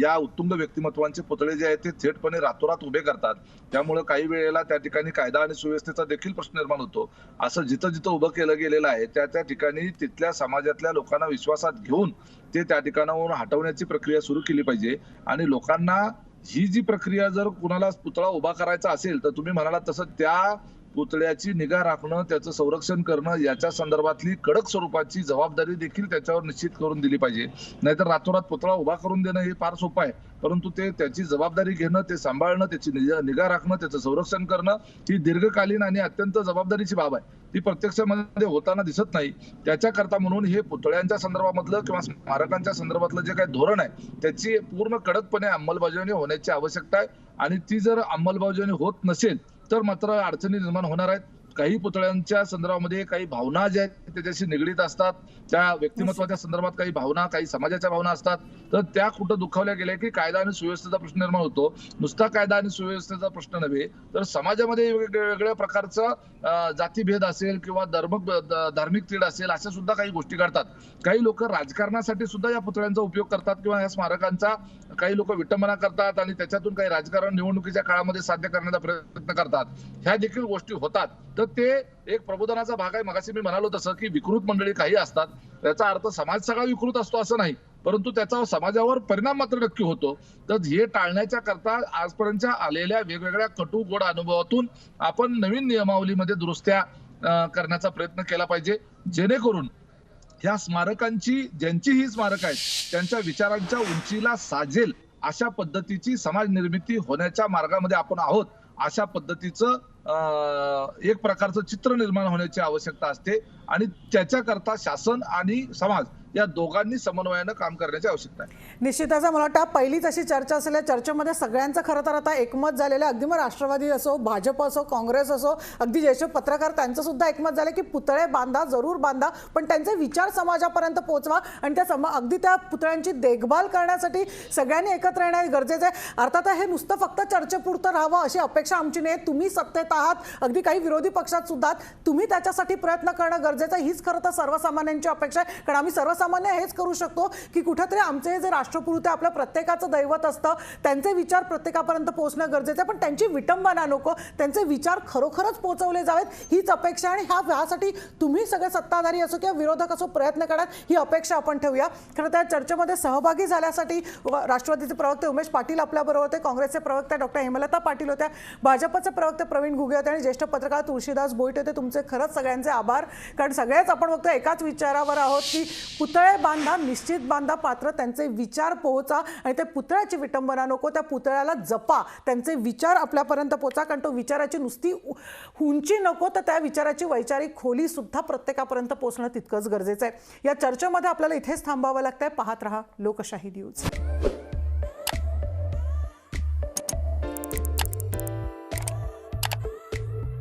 या उत्तुंग व्यक्तिमत्वांचे पुतळे जे आहेत ते थेटपणे रातोरात उभे करतात. त्यामुळे काही वेळेला त्या ठिकाणी कायदा आणि सुव्यवस्थेचा देखील प्रश्न निर्माण होतो. असं जिथं जिथं उभं केलं गेलेलं आहे त्या ठिकाणी तिथल्या समाजातल्या लोकांना विश्वासात घेऊन ते त्या ठिकाणावरून हटवण्याची प्रक्रिया सुरू केली पाहिजे. आणि लोकांना ही जी प्रक्रिया, जर कुणाला पुतळा उभा करायचा असेल तर तुम्ही म्हणाला तसं त्या पुतळ्याची निगा राखणं, त्याचं संरक्षण करणं, याच्या संदर्भातली कडक स्वरूपाची जबाबदारी देखील त्याच्यावर निश्चित करून दिली पाहिजे. नाहीतर रातोरात पुतळा उभा करून देणं हे फार सोपं आहे, परंतु त्याची जबाबदारी घेणं, ते सांभाळणं, त्याची निगा राखणं, त्याचं संरक्षण करणं ही दीर्घकालीन आणि अत्यंत जबाबदारीची बाब आहे. ती प्रत्यक्षामध्ये होताना दिसत नाही. त्याच्याकरता म्हणून हे पुतळ्यांच्या संदर्भामधलं किंवा स्मारकांच्या संदर्भातलं जे काही धोरण आहे त्याची पूर्ण कडकपणे अंमलबजावणी होण्याची आवश्यकता आहे. आणि ती जर अंमलबजावणी होत नसेल तर मात्र अडचणी निर्माण होणार आहेत. काही पुतळ्यांच्या संदर्भामध्ये काही भावना ज्या आहेत त्याच्याशी निगडीत असतात, त्या व्यक्तिमत्वाच्या संदर्भात काही भावना, काही समाजाच्या भावना असतात, तर त्या कुठं दुखावल्या गेल्या की कायदा आणि सुव्यवस्थेचा प्रश्न निर्माण होतो. नुसता कायदा आणि सुव्यवस्थेचा प्रश्न नव्हे तर समाजामध्ये वेगवेगळ्या प्रकारचं जातीभेद असेल किंवा धार्मिक तीड असेल, अशा सुद्धा काही गोष्टी घडतात. काही लोक राजकारणासाठी सुद्धा या पुतळ्यांचा उपयोग करतात किंवा या स्मारकांचा काही लोक विटंबना करतात आणि त्याच्यातून काही राजकारण निवडणुकीच्या काळामध्ये साध्य करण्याचा प्रयत्न करतात. ह्या देखील गोष्टी होतात. तर ते एक प्रबोधनाचा भाग आहे. मगाशी मी म्हणालो तसं की विकृत मंडळी काही असतात, त्याचा अर्थ समाज सगळा विकृत असतो असं नाही, परंतु त्याचा समाजावर परिणाम मात्र नक्की होतो. तर हे टाळण्याच्या करता आजपर्यंत आलेल्या वेगवेगळ्या कटू गोड अनुभवातून आपण नवीन नियमावलीमध्ये दुरुस्त्या करण्याचा प्रयत्न केला पाहिजे, जेणेकरून ह्या स्मारकांची, ज्यांची ही स्मारक आहेत त्यांच्या विचारांच्या उंचीला साजेल अशा पद्धतीची समाज निर्मिती होण्याच्या मार्गामध्ये आपण आहोत. अशा पद्धतीचं एक प्रकारचं चित्र निर्माण होण्याची आवश्यकता असते आणि त्याच्याकरता शासन आणि समाज या दोघांनी समन्वयानं काम करण्याची आवश्यकता आहे. निश्चितच मला वाटतं पहिलीच अशी चर्चा असेल, या चर्चेमध्ये सगळ्यांचं खरं तर आता एकमत झालेलं आहे. अगदी मग राष्ट्रवादी असो, भाजप असो, काँग्रेस असो, अगदी ज्येष्ठ पत्रकार त्यांचं सुद्धा एकमत झालं की पुतळे बांधा, जरूर बांधा, पण त्यांचे विचार समाजापर्यंत पोहोचवा आणि अगदी त्या पुतळ्यांची देखभाल करण्यासाठी सगळ्यांनी एकत्र येणे गरजेचं आहे. अर्थात हे नुसतं फक्त चर्चेपुरतं राहावं अशी अपेक्षा आमची नाही. तुम्ही सत्तेत आहात, अगदी काही विरोधी पक्षात सुद्धा तुम्ही त्याच्यासाठी प्रयत्न करणं गरजेचं आहे. हीच खरं तर सर्वसामान्यांची अपेक्षा आहे. कारण आम्ही सर्वसामान्य हेच करू शकतो की कुठेतरी आमचे हे जे राष्ट्रपुरुष आपल्या प्रत्येकाचं दैवत असतं, त्यांचे विचार प्रत्येकापर्यंत पोहोचणं गरजेचं आहे. पण त्यांची विटंबना नको, त्यांचे विचार खरोखरच पोहोचवले जावेत हीच अपेक्षा. आणि ह्यासाठी तुम्ही सगळे सत्ताधारी असो किंवा विरोधक असो प्रयत्न करणार ही अपेक्षा आपण ठेवूया. खरं त्या चर्चेमध्ये सहभागी झाल्यासाठी राष्ट्रवादीचे प्रवक्ते उमेश पाटील आपल्याबरोबर होते, काँग्रेसचे प्रवक्ते डॉक्टर हेमलता पाटील होत्या, भाजपचे प्रवक्ते प्रवीण घुगे होते आणि ज्येष्ठ पत्रकार तुळशीदास बोईट होते. तुमचे खरंच सगळ्यांचे आभार. कारण सगळेच आपण बघतो एकाच विचारावर आहोत की पुतळे बांधा, निश्चित बांधा, पात्र त्यांचे विचार पोहोचा आणि ते पुतळ्याची विटंबना नको, त्या पुतळ्याला जपा, त्यांचे विचार आपल्यापर्यंत पोहोचा. कारण तो विचाराची नुसती उंची नको, तर त्या विचाराची वैचारिक खोली सुद्धा प्रत्येकापर्यंत पोहोचणं तितकंच गरजेचं आहे. या चर्चेमध्ये आपल्याला इथेच थांबावं लागतंय. पाहत रहा लोकशाही न्यूज.